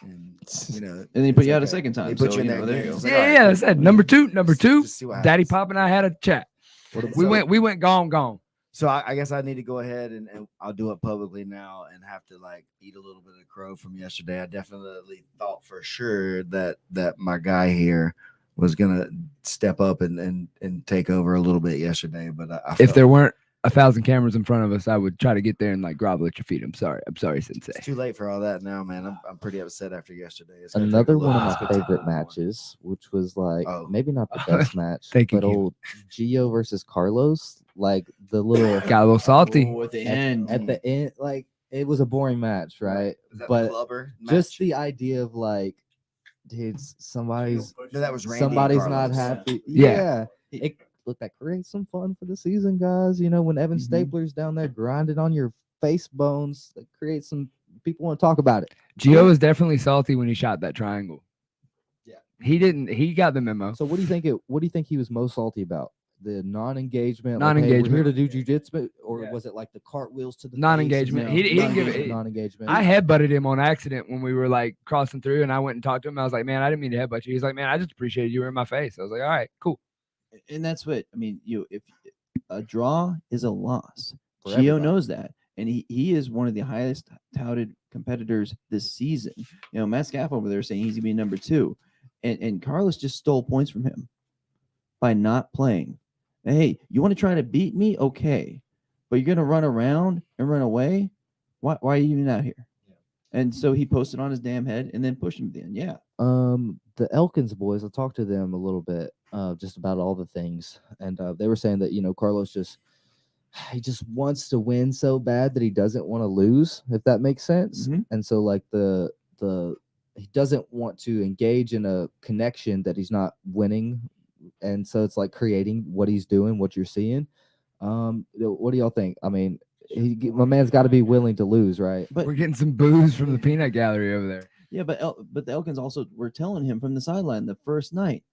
and And then he put it's you out a okay. second time. They put so, you in you there know, there again. you go. It's like, Yeah, all right, yeah. I cool. said number two. Just see what Daddy happens. Pop and I had a chat. We went gone. So I guess I need to go ahead and I'll do it publicly now and have to like eat a little bit of crow from yesterday. I definitely thought for sure that my guy here was gonna step up and take over a little bit yesterday, but I If felt there weren't 1,000 cameras in front of us, I would try to get there and like grovel at your feet. I'm sorry, Sensei. it's too late for all that now, man. I'm pretty upset after yesterday. It's gonna take a Another little one of bit my time favorite more. matches, which was like Oh. maybe not the best match, Thank you, but Keelan. old Gio versus Carlos, like the little Got a little salty. Oh, at the end. at the end, like it was a boring match, right? Was that the But clubber just match? the idea of like, dude, somebody's No, that was Randy and somebody's not Carlos. happy. Yeah. It look, that creates some fun for the season, guys. When Evan Mhm. Stapler's down there grinding on your face bones, that creates some people want to talk about it. Gio was definitely salty when he shot that triangle. Yeah. He got the memo. So what do you think? What do you think he was most salty about? The non-engagement. Non-engagement. Like, hey, we're here to do jujitsu, or Yeah. was it like the cartwheels to the face and Non-engagement. then He didn't give non-engagement, it- non-engagement. I headbutted him on accident when we were like crossing through, and I went and talked to him. I was like, "Man, I didn't mean to headbutt you." He's like, "Man, I just appreciated you were in my face." I was like, "All right, cool." And that's what I mean. If a draw is a loss, For Gio everybody. knows that, and he is one of the highest touted competitors this season. Matt Scaff over there saying he's gonna be number 2, and Carlos just stole points from him by not playing. Hey, you want to try to beat me? Okay, but you're gonna run around and run away. Why are you even out here? And so he posted on his damn head and then pushed him at the end. Yeah. The Elkins boys, I talked to them a little bit, just about all the things, and they were saying that Carlos he just wants to win so bad that he doesn't want to lose, if that makes sense. Mhm. And so like the he doesn't want to engage in a connection that he's not winning, and so it's like creating what he's doing, what you're seeing. What do y'all think? I mean, my man's got to be willing to lose, right? But We're getting some booze from the peanut gallery over there. yeah, but the Elkins also were telling him from the sideline the first night,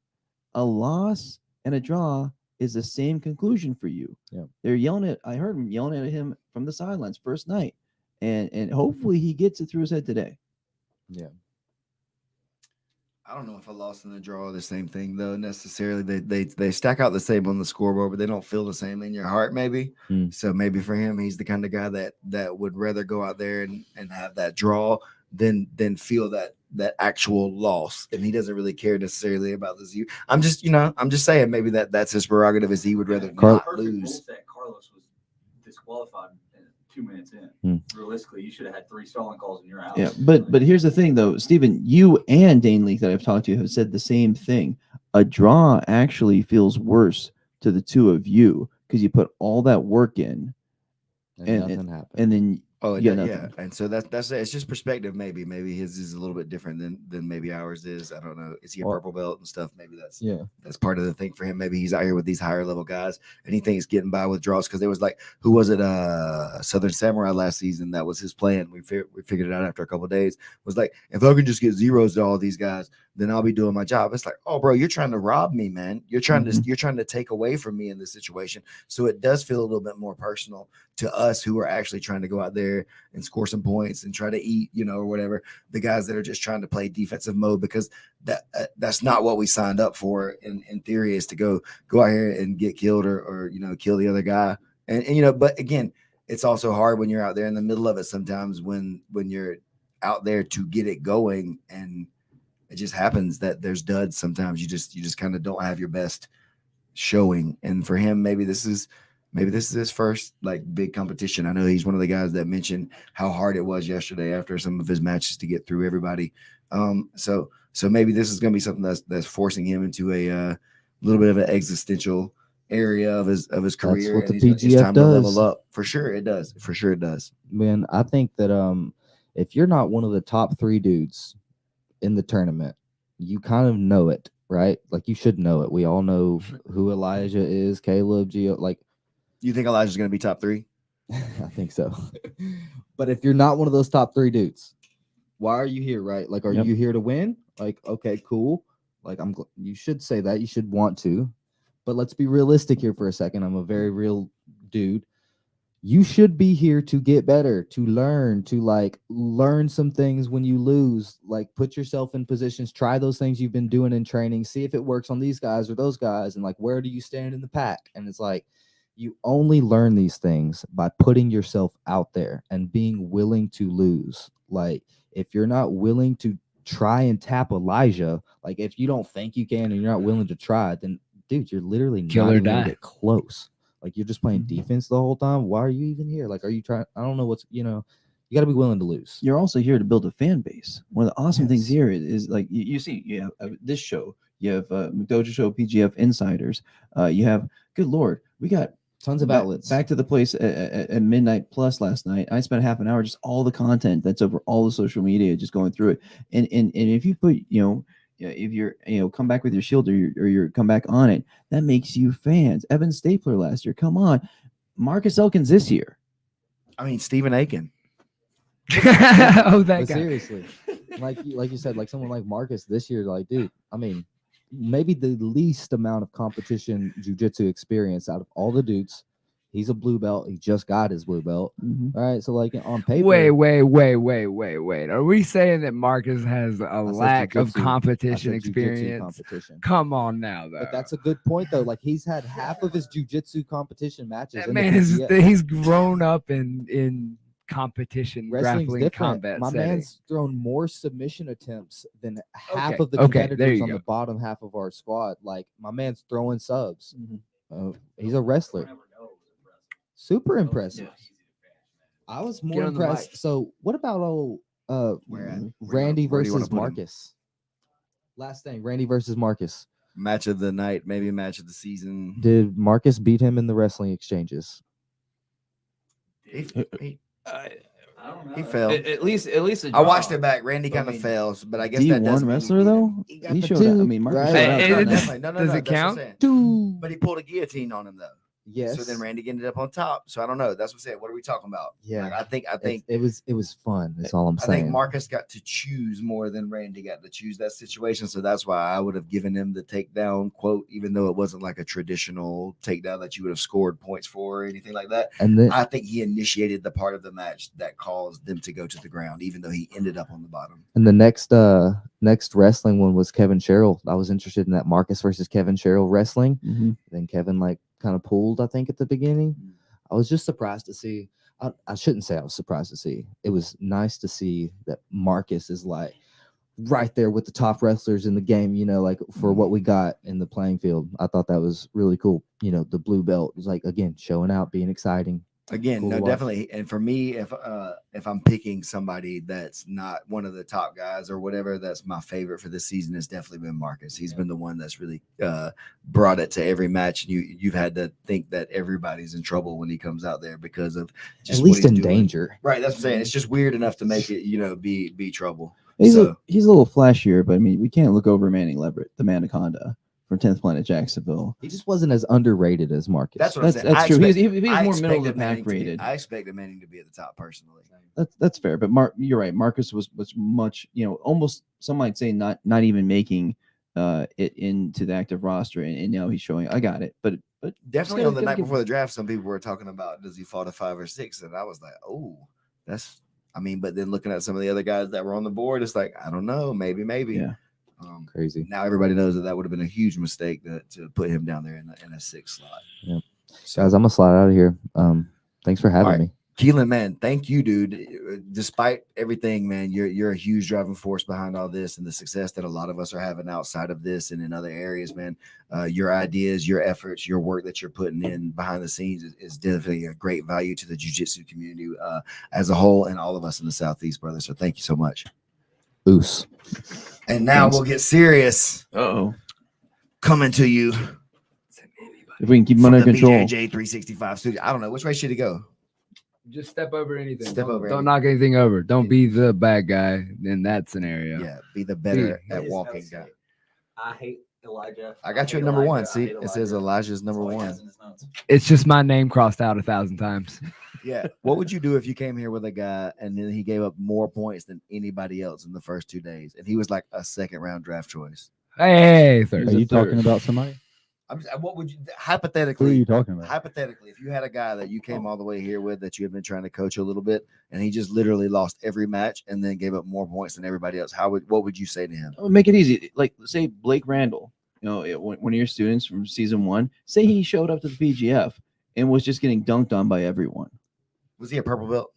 a loss and a draw is the same conclusion for you. Yeah. They're yelling I heard him yelling at him from the sidelines first night. And hopefully he gets it through his head today. Yeah. I don't know if a loss and a draw are the same thing though necessarily. They stack out the same on the scoreboard, but they don't feel the same in your heart. Maybe so. Maybe for him, he's the kind of guy that would rather go out there and have that draw than feel that actual loss, and he doesn't really care necessarily about this. I'm just saying maybe that's his prerogative, is he would rather not lose. Carlos was disqualified 2 minutes in. Realistically, you should have had 3 stalling calls in your house. Yeah, but here's the thing though, Stephen, you and Dane Leak that I've talked to have said the same thing. A draw actually feels worse to the two of you because you put all that work in, and nothing happened. and then Yeah, and so that's it's just perspective. Maybe his is a little bit different than maybe ours is. I don't know. Is he a purple belt and stuff? Maybe that's part of the thing for him. Maybe he's out here with these higher level guys and he thinks getting by with draws, because there was like, who was it? Southern Samurai last season. That was his plan. We figured it out after a couple of days. Was like, if I can just get zeros to all these guys, then I'll be doing my job. It's like, oh, bro, you're trying to rob me, man. You're trying to take away from me in this situation. So it does feel a little bit more personal to us who are actually trying to go out there and score some points and try to eat, or whatever. The guys that are just trying to play defensive mode, because that's not what we signed up for. In theory, is to go out here and get killed or kill the other guy. And but again, it's also hard when you're out there in the middle of it sometimes when you're out there to get it going, and it just happens that there's duds. Sometimes you just kind of don't have your best showing. And for him, maybe this is his first like big competition. I know he's one of the guys that mentioned how hard it was yesterday after some of his matches to get through everybody. So maybe this is going to be something that's forcing him into a little bit of an existential area of his career. That's what and the it's PGF time does. to level up. For sure it does. Man, I think that if you're not one of the top 3 dudes in the tournament, you kind of know it, right? Like, you should know it. We all know who Elijah is, Caleb, Gio. Like, you think Elijah's going to be top 3? I think so. But if you're not one of those top 3 dudes, why are you here, right? Like, are you here to win? Like, okay, cool. Like, you should say that. You should want to. But let's be realistic here for a second. I'm a very real dude. You should be here to get better, to learn some things when you lose, like put yourself in positions, try those things you've been doing in training, see if it works on these guys or those guys, and like, where do you stand in the pack? And it's like, you only learn these things by putting yourself out there and being willing to lose. Like, if you're not willing to try and tap Elijah, like if you don't think you can and you're not willing to try, then dude, you're literally not even gonna get close. Like, you're just playing defense the whole time. Why are you even here? Like, are you trying? I don't know you got to be willing to lose. You're also here to build a fan base. One of the awesome things here is like, you see, you have this show, you have McDojo Show, PGF Insiders. You have, good Lord, we got tons of outlets. Back to the place at midnight plus last night. I spent half an hour just all the content that's over all the social media, just going through it. And if you put, if you're, come back with your shield or you're come back on it, that makes you fans. Evan Stapler last year, come on. Marcus Elkins this year. I mean, Stephen Eakin. Oh, that guy. Seriously, like you said, like someone like Marcus this year, like, dude, I mean, maybe the least amount of competition jiu-jitsu experience out of all the dudes. He's a blue belt. He just got his blue belt. All right, so like on paper. Wait. Are we saying that Marcus has a lack of competition experience? Come on now, though. But that's a good point, though. Like, he's had half of his jiu-jitsu competition matches. That man he's grown up in competition, grappling, combat. My setting. man's thrown more submission attempts than half of the competitors on the bottom half of our squad. Like, my man's throwing subs. He's a wrestler. Super impressive. I was more impressed. So, what about old Randy versus Marcus? Last thing, Randy versus Marcus. Match of the night, maybe match of the season. Did Marcus beat him in the wrestling exchanges? He don't know. He fell. At least I watched it back. Randy kind of fails, but I guess that does D1 wrestler though. He showed up. I mean, Marcus right? showed up. Does it count? But he pulled a guillotine on him though. Yes. So then Randy ended up on top. So I don't know. That's what I'm saying. What are we talking about? Yeah. Like, I think it was fun. That's all I'm I saying. think Marcus got to choose more than Randy got to choose that situation. So that's why I would have given him the takedown quote, even though it wasn't like a traditional takedown that you would have scored points for or anything like that. And then I think he initiated the part of the match that caused them to go to the ground, even though he ended up on the bottom. and the next wrestling one was Kevin Cheryl. I was interested in that Marcus versus Kevin Cheryl wrestling. Mm-hmm. Then Kevin like kind of pulled, I think, at the beginning. I was just surprised to see. I shouldn't say I was surprised to see. It was nice to see that Marcus is like right there with the top wrestlers in the game, you know, like for what we got in the playing field. I thought that was really cool. You know, the blue belt was like, again, showing out, being exciting. Again, Cool no, to watch. definitely. And for me, if I'm picking somebody that's not one of the top guys or whatever, that's my favorite for this season has definitely been Marcus. He's been the one that's really brought it to every match. You've had to think that everybody's in trouble when he comes out there because of just At what least he's in doing. danger. Right, that's what I'm saying. It's just weird enough to make it, be trouble. He's So- he's a little flashier, but I mean, we can't look over Manny Leverett, the Manaconda from 10th Planet Jacksonville. He just wasn't as underrated as Marcus. That's what I'm saying. That's I true. He's expect- more I middle of the expected Manning pack to be- rated. I expected Manning to be at the top personally. That's fair, but you're right. Marcus was much, almost some might say not even making it into the active roster, and now he's showing. I got it, but Definitely gotta- on the gotta night give- before the draft, some people were talking about does he fall to 5 or 6, and I was like, oh, but then looking at some of the other guys that were on the board, it's like I don't know, maybe. Yeah. Crazy. Now everybody knows that would have been a huge mistake to put him down there in a 6 slot. Yep. So, Guys, I'm gonna slide out of here. Thanks for having right. me. Keelan, man, thank you, dude. Despite everything, man, you're a huge driving force behind all this and the success that a lot of us are having outside of this and in other areas, man. Your ideas, your efforts, your work that you're putting in behind the scenes is definitely a great value to the jiu-jitsu community as a whole and all of us in the Southeast, brother. So thank you so much. Oos. And now Thanks. we'll get serious. Uh-oh. Coming to you If we can keep him from under the control. BJJ 365 studio. I don't know which way should it go. Just step over anything. Step don't, over don't anything. knock anything over. Don't be the bad guy in that scenario. Yeah, be the better Yeah. at walking guy. I hate Elijah. I got you hate at number Elijah. 1. I See, hate it says Elijah. Elijah's That's number all he 1. has in his notes. It's just my name crossed out 1,000 times. Yeah. What would you do if you came here with a guy and then he gave up more points than anybody else in the first 2 days, and he was like a 2nd-round draft choice? Hey, Are third. Are you third. talking about somebody? What would you Who are hypothetically? you talking about? Hypothetically, if you had a guy that you came all the way here with that you had been trying to coach a little bit, and he just literally lost every match and then gave up more points than everybody else, what would you say to him? Oh, make it easy. Like, say Blake Randall, one of your students from season 1. Say he showed up to the PGF and was just getting dunked on by everyone. Was he a purple belt?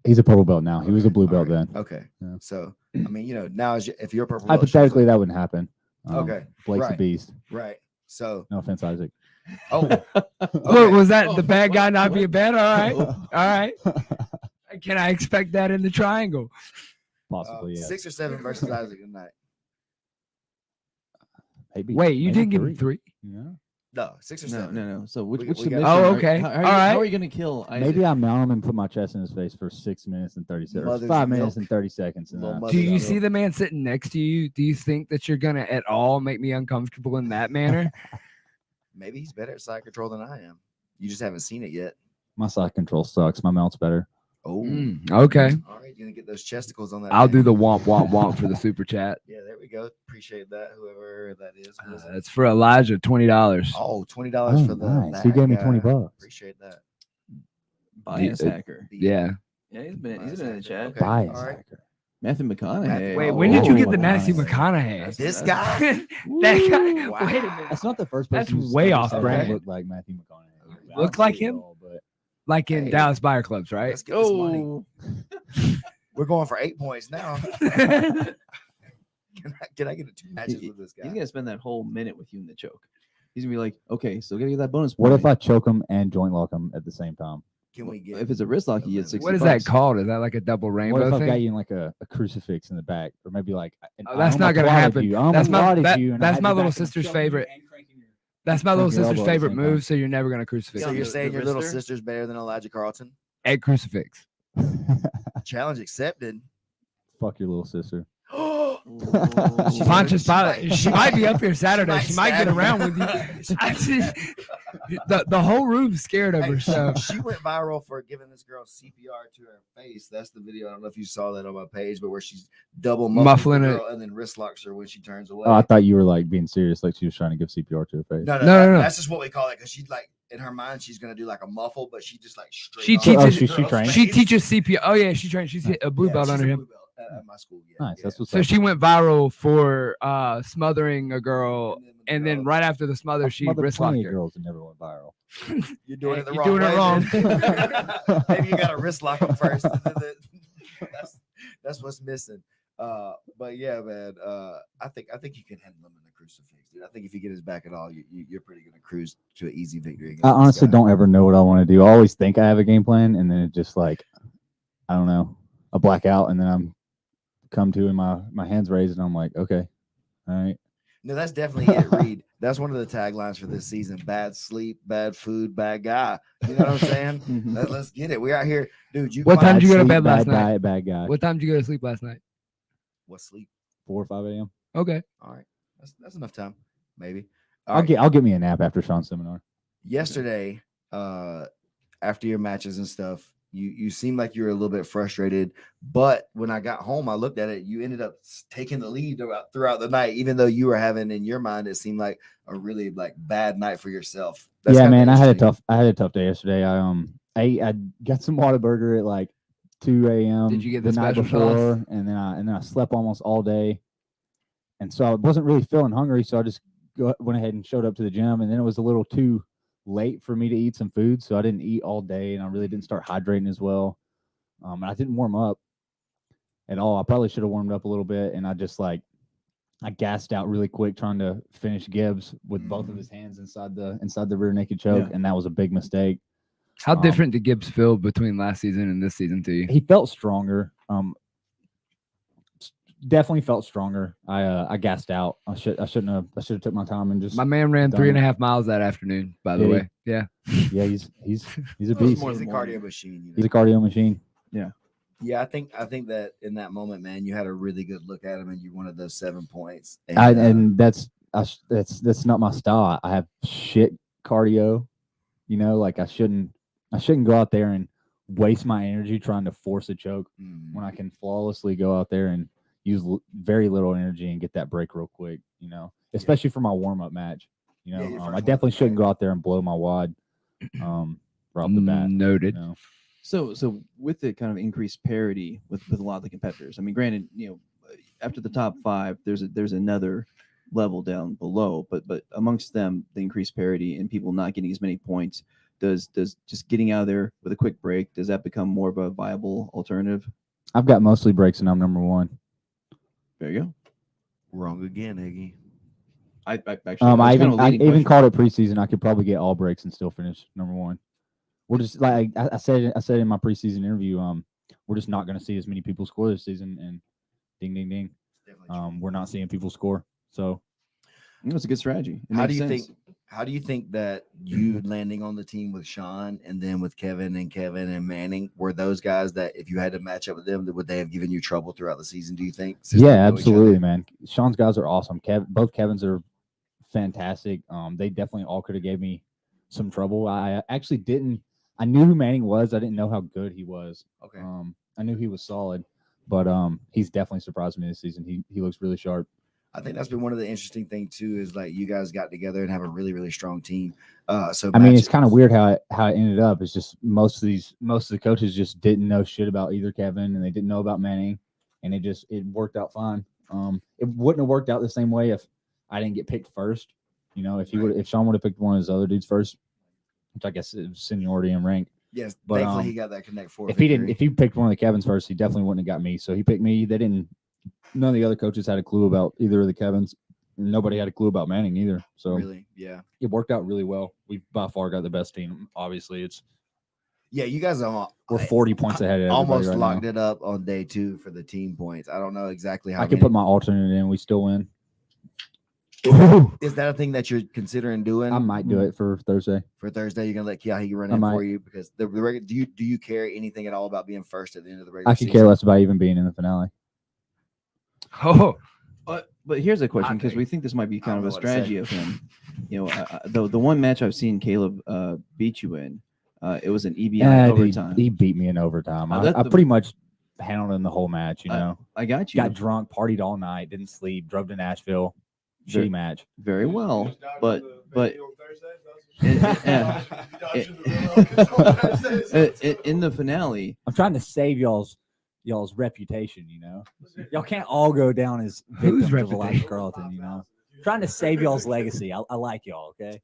He's a purple belt now. He was a blue belt Alright, then. Okay. Yeah. So I mean, now if you're a purple belt, Hypothetically, that wouldn't happen. Okay, Blake's a right. beast. right? So No offense, Isaac. oh, What was that? The bad guy not being bad? All right. Oh. All right. Can I expect that in the triangle? Possibly, yeah. 6 or 7 versus Isaac tonight. Maybe. Wait, you maybe didn't give him 3? Yeah. No, 6 or No, 7. no. So which We got- submission? Oh, are- okay. How are All you going to kill Isaac? Maybe I'll mount him and put my chest in his face for 6 minutes and 30 seconds. Mother's 5 minutes milk. and 30 seconds. And Little then mother- Do you Yeah. see the man sitting next to you? Do you think that you're going to at all make me uncomfortable in that manner? Maybe he's better at side control than I am. You just haven't seen it yet. my side control sucks. My mount's better. Oh, Okay. all right. You're gonna get those chesticles on that. I'll do thing. the womp, womp, womp for the super chat. Yeah, there we go. Appreciate that. Whoever that is. Who is it? It's for Elijah, $20. Oh, $20 Oh, for the. nice. He gave me guy. 20 bucks. Appreciate that. bias Yeah. hacker. Yeah. Yeah, he's been in the chat. Okay. Bias all right. hacker. Matthew McConaughey. Wait, when did you get the Oh, Nasty nice. McConaughey? This That's- guy. That guy. Wow. Wait a minute. That's not the first That's person who's way ever off said I brand. look like Matthew McConaughey. I Look don't like see it him? all, but Like in Hey. Dallas Buyer Clubs, right? Let's get this money. Oh, We're going for 8 points now. Can I get a 2 matches with this guy? he's gonna spend that whole minute with you in the choke. He's gonna be like, okay, so gotta get that bonus. what if point. I choke him and joint lock him at the same time? Can we get? If it's a wrist lock, you get 60 What is that bucks. called? Is that like a double What rainbow if I've got thing? you in like a crucifix in the back, or maybe like an Oh, that's arm not gonna applauded happen. You, arm That's my- applauded that- you, and I that's had my your little back and I'm sister's choking you favorite. and cranking your- That's my little Crank your sister's elbow at the favorite same time. move, so you're never gonna crucifix So Yeah, me. you're the- saying the your little wrister? sister's better than Elijah Carlton? Egg crucifix. Challenge accepted. Fuck your little sister. Oh, Pontius Pilate. She might be up here Saturday. She might get stab around with you. The whole room's scared of her. So She went viral for giving this girl CPR to her face. That's the video. I don't know if you saw that on my page, but where she's double muffling Muffling the girl and then wrist locks her when she turns away. Oh, I thought you were like being serious, like she was trying to give CPR to her face. No. That's just what we call it because she's like in her mind she's gonna do like a muffle, but she just like straight. She on teaches- the she girl's trains? she face. teaches CPR. Oh yeah, she trained. She's hit a blue belt she's under a him. blue belt at my school. Yeah, Nice. yeah. That's what's So up. she went viral for smothering a girl, when the and then girl- right after the smother, she Smothered wrist locked plenty of her. girls that never went viral. You're doing it the You're wrong doing it way. wrong. man. Maybe you got to wrist lock them first. That's what's missing. But yeah, man. I think you can handle him in the crucifix, dude. I think if you get his back at all, you're pretty gonna cruise to an easy victory. against I this honestly guy. don't ever know what I want to do. I always think I have a game plan, and then it just like, I don't know, I black out, and then I'm come to and my hands raised, and I'm like, okay, all right. No, that's definitely it, Reed. That's one of the taglines for this season: bad sleep, bad food, bad guy. You know what I'm saying? Let's get it. We're out here, dude. You What come out- time did you go to Sleep, bed last bad night? diet, bad guy. What time did you go to sleep last night? What sleep? 4 or 5 a.m. Okay. All right, that's enough time, maybe. All I'll right. I'll get me a nap after Sean's seminar. Yesterday, after your matches and stuff, you seemed like you were a little bit frustrated. But when I got home, I looked at it. You ended up taking the lead throughout the night, even though you were having in your mind it seemed like a really like bad night for yourself. That's Yeah, kinda man, I had interesting. a tough day yesterday. I got some Whataburger at like 2 a.m. Did you get the the night special before, sauce? and then I slept almost all day, and so I wasn't really feeling hungry. So I just went ahead and showed up to the gym, and then it was a little too late for me to eat some food, so I didn't eat all day, and I really didn't start hydrating as well. And I didn't warm up at all. I probably should have warmed up a little bit, and I just I gassed out really quick trying to finish Gibbs with both of his hands inside the rear naked choke, and that was a big mistake. How different did Gibbs feel between last season and this season to you? He felt stronger. Definitely felt stronger. I gassed out. I should have took my time and just. My man ran done 3.5 miles that afternoon, by the Did he? way. Yeah. Yeah, he's a It was beast. more than a cardio machine. You know? He's a cardio machine. Yeah, I think that in that moment, man, you had a really good look at him, and you wanted those 7 points. And that's not my style. I have shit cardio. You know, like I shouldn't go out there and waste my energy trying to force a choke when I can flawlessly go out there and use very little energy and get that break real quick. You know, especially for my warm up match. You know, Yeah, your first I one, definitely shouldn't right. go out there and blow my wad. Right off the bat. Noted. You know? So with the kind of increased parity with a lot of the competitors, I mean, granted, after the top 5, there's another level down below, but amongst them, the increased parity and people not getting as many points, does just getting out of there with a quick break, does that become more of a viable alternative? I've got mostly breaks and I'm number 1. There you go. Wrong again, Eggy. I actually, I that was kind of a even leading question. called it preseason. I could probably get all breaks and still finish number 1. We're just like I said in my preseason interview. We're just not going to see as many people score this season. And ding, ding, ding. We're not seeing people score. So It's a good strategy. It How makes do you sense. think? How do you think that you landing on the team with Sean and then with Kevin and Manning were those guys that if you had to match up with them, would they have given you trouble throughout the season? Do you think? Since they yeah, know each absolutely, other? man. Sean's guys are awesome. Both Kevins are fantastic. They definitely all could have gave me some trouble. I actually didn't. I knew who Manning was. I didn't know how good he was. Okay. I knew he was solid, but he's definitely surprised me this season. He looks really sharp. I think that's been one of the interesting things too. Is like you guys got together and have a really really strong team. So I mean, it's kind of weird how it ended up. It's just most of the coaches just didn't know shit about either Kevin, and they didn't know about Manning, and it worked out fine. It wouldn't have worked out the same way if I didn't get picked first. You know, if Sean would have picked one of his other dudes first, which I guess is seniority and rank. Yes, but, thankfully he got that connect for. If he picked one of the Kevins first, he definitely wouldn't have got me. So he picked me. None of the other coaches had a clue about either of the Kevins. Nobody had a clue about Manning either. So really, yeah, it worked out really well. We by far got the best team. Obviously, you guys are we're 40 points ahead of everybody almost right locked now. it up on day 2 for the team points. I don't know exactly how I could put my alternate in. We still win. Is that a thing that you're considering doing? I might do it for Thursday. For Thursday, you're gonna let Kiahi run I in might. for you because do you care anything at all about being first at the end of the regular I season? could care less about even being in the finale. Oh, But here's a question, I because think- we think this might be I kind don't of a know what to say. strategy of him. You know, the one match I've seen Caleb beat you in, it was an EBI Yeah, overtime. he beat me in overtime. That's I the- pretty much handled him the whole match. You know, I got you got drunk, partied all night, didn't sleep, drove to Nashville. Very- Shitty match. very well, but in the finale, I'm trying to save y'all's reputation. You know, y'all can't all go down as victims of Elijah reputation? Carlton. You know, trying to save y'all's legacy. I like y'all. Okay.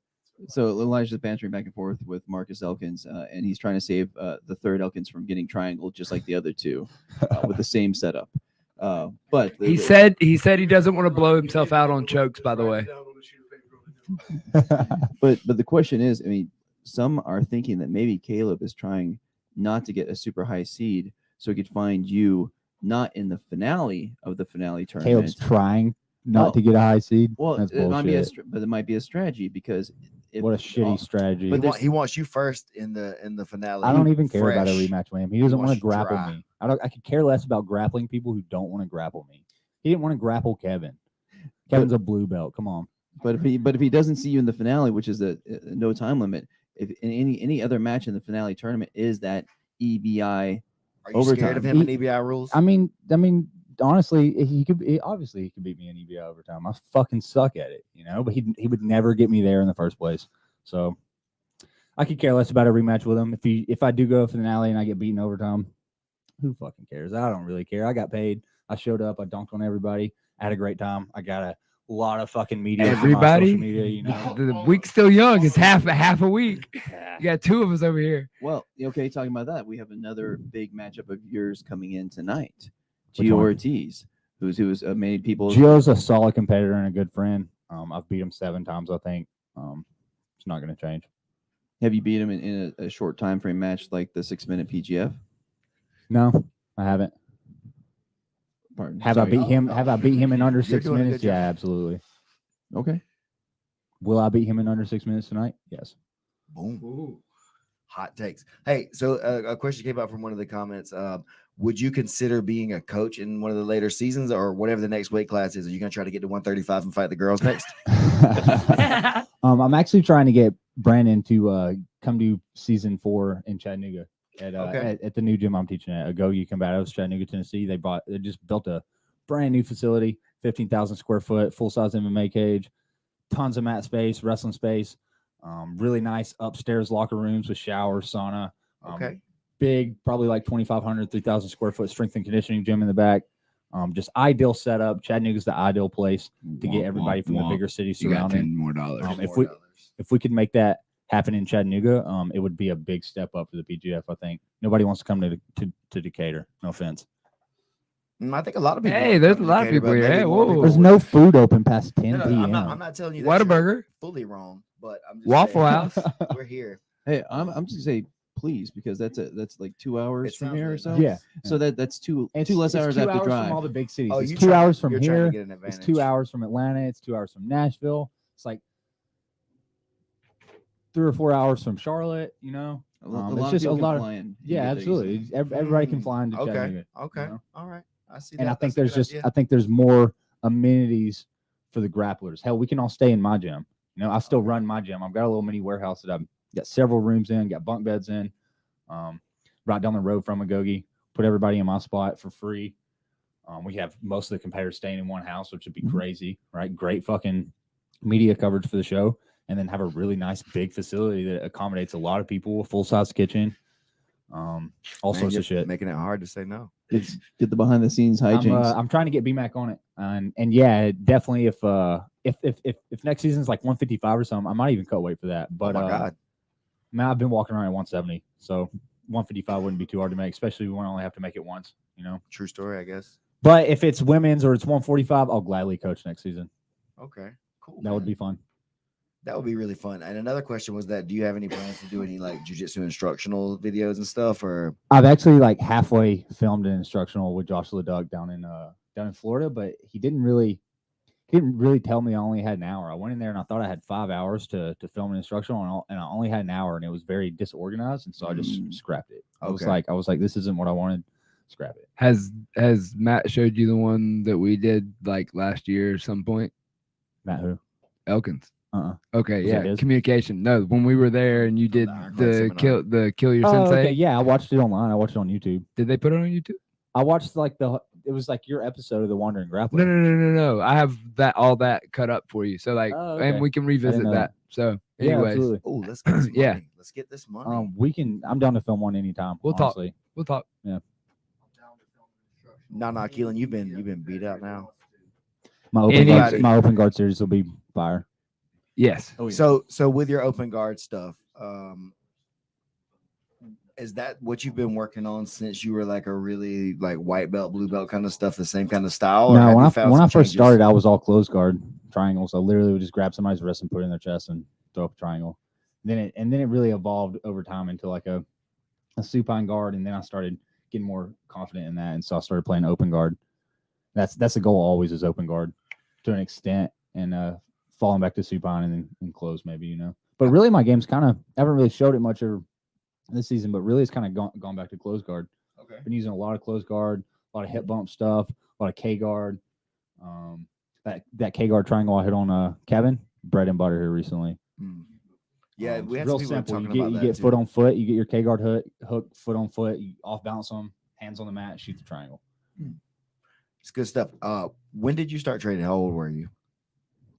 so Elijah's bantering back and forth with Marcus Elkins, and he's trying to save the third Elkins from getting triangled, just like the other two, with the same setup. But he said he doesn't want to blow himself out on chokes. By the way, But the question is, I mean, some are thinking that maybe Caleb is trying not to get a super high seed, so he could find you not in the finale of the finale tournament. Caleb's trying not Well- to get a high seed. Well, That's it might be bullshit. but it might be a strategy, because if, What a shitty strategy. But He wants you first in the finale. I don't even care about a fresh. rematch with him. He doesn't want wants to you grapple dry. me. I could care less about grappling people who don't want to grapple me. He didn't want to grapple Kevin. Kevin's a blue belt. Come on. But if he doesn't see you in the finale, which is a no time limit, if in any other match in the finale tournament is that EBI, Are you overtime. scared of him in EBI rules? I mean, honestly, obviously he could beat me in EBI overtime. I fucking suck at it, you know. But he would never get me there in the first place. So I could care less about a rematch with him. If I do go to the finale and I get beaten overtime, who fucking cares? I don't really care. I got paid. I showed up. I dunked on everybody. I had a great time. I got a lot of fucking media. from my everybody. social media, you know. The week's still young. It's half a week. You got two of us over here. well, okay, talking about that, we have another big matchup of yours coming in tonight. Which Gio one? Ortiz, who's many people. Gio's a solid competitor and a good friend. I've beat him 7 times, I think. It's not going to change. Have you beat him in a short time frame match like the 6-minute PGF? No, I haven't. Pardon, Have sorry. I beat him? Have I beat him in under You're 6 doing a minutes? good job. Yeah, absolutely. Okay. Will I beat him in under 6 minutes tonight? Yes. Boom. Hot takes. Hey, so a question came out from one of the comments. Would you consider being a coach in one of the later seasons, or whatever the next weight class is? Are you going to try to get to 135 and fight the girls next? I'm actually trying to get Brandon to come to season 4 in Chattanooga Okay. at the new gym I'm teaching at, Agogi Combatives, Chattanooga, Tennessee. They just built a brand new facility, 15,000 square foot, full size MMA cage, tons of mat space, wrestling space, really nice upstairs locker rooms with shower, sauna. Okay. Big, probably like 2,500, 3,000 square foot strength and conditioning gym in the back. Just ideal setup. Chattanooga's the ideal place to get everybody from the bigger cities You got surrounding. $10 more. If we could make that happen in Chattanooga, it would be a big step up for the PGF. I think nobody wants to come to Decatur. No offense. I think a lot of people. Hey, want to there's come a to lot of Decatur, people but here. maybe Hey, more whoa. people There's would- no food open past 10 No, p.m. I'm not telling you that you're Whataburger, fully wrong, but I'm just Waffle saying, House. We're here. Hey, I'm just gonna say please, because that's like 2 hours It from sounds here or really so. nice. Yeah. So that's two It's less hours 2 I have to hours drive. from all the big cities. Oh, It's you're 2 trying- hours from you're trying to here. get an It's advantage. 2 hours from Atlanta. It's 2 hours from Nashville. It's like 3 or 4 hours from Charlotte. You know, A lot it's of just a people can lot of fly in and yeah, get there absolutely. easily. Everybody can fly into Okay. Chattanooga. Okay. know? All right. I see. And that. I think That's a there's good I think there's more amenities for the grapplers. Hell, we can all stay in my gym. You know, I still run my gym. I've got a little mini warehouse that I've got several rooms in, got bunk beds in, right down the road from Agogi. Put everybody in my spot for free. We have most of the competitors staying in one house, which would be crazy, right? Great fucking media coverage for the show, and then have a really nice big facility that accommodates a lot of people, a full size kitchen, all Man, sorts you're of shit. making it hard to say no. Get the behind the scenes hijinks. I'm trying to get BMAC on it, and yeah, definitely. If next season's like 155 or something, I might even cut weight for that. But Oh my God. man, I've been walking around at 170, so 155 wouldn't be too hard to make, especially when I only have to make it once, you know. True story, I guess. But if it's women's or it's 145, I'll gladly coach next season. Okay. Cool. That would man. be fun. That would be really fun. And another question was that: do you have any plans to do any like jiu-jitsu instructional videos and stuff, or? I've actually like halfway filmed an instructional with Josh LeDuc down in Florida, but he didn't really tell me I only had an hour. I went in there and I thought I had 5 hours to film an instructional, and I only had an hour, and it was very disorganized, and so I just scrapped it. I was Okay. like, this isn't what I wanted. scrap it. Has Matt showed you the one that we did like last year or some point? Matt who? Elkins. Okay, Was that yeah. his? Communication. No, when we were there and you From did the Ironclad the seminar. kill your Oh, sensei. okay. Yeah, I watched it online. I watched it on YouTube. Did they put it on YouTube? I watched it was like your episode of the Wandering Grappler. No. I have all that cut up for you. So like, Oh, okay. and we can revisit know that. So, Yeah, anyways, absolutely. Oh, let's get this money. Yeah. Let's get this money. I'm down to film one anytime. We'll talk. honestly. we'll talk. No, Keelan, you've been beat out now. My Anybody. open guard series will be fire. Yes. Oh, yeah. So with your open guard stuff, is that what you've been working on since you were like a really like white belt, blue belt kind of stuff, the same kind of style? No, have when you I found when some I first changes? started, I was all closed guard triangles. I literally would just grab somebody's wrist and put it in their chest and throw up a triangle. Then it really evolved over time into like a supine guard, and then I started getting more confident in that, and so I started playing open guard. That's the goal always, is open guard to an extent, and falling back to supine and then close maybe, But really, my game's kind of, I haven't really showed it much over this season, but really it's kind of gone back to closed guard. Okay. Been using a lot of closed guard, a lot of hip bump stuff, a lot of K guard. That K guard triangle I hit on Kevin, bread and butter here recently. Yeah, we it's had real some people simple. talking You about that get too. foot on foot, you get your K guard hook, foot on foot, you off balance them, hands on the mat, shoot the triangle. It's good stuff. When did you start training? How old were you?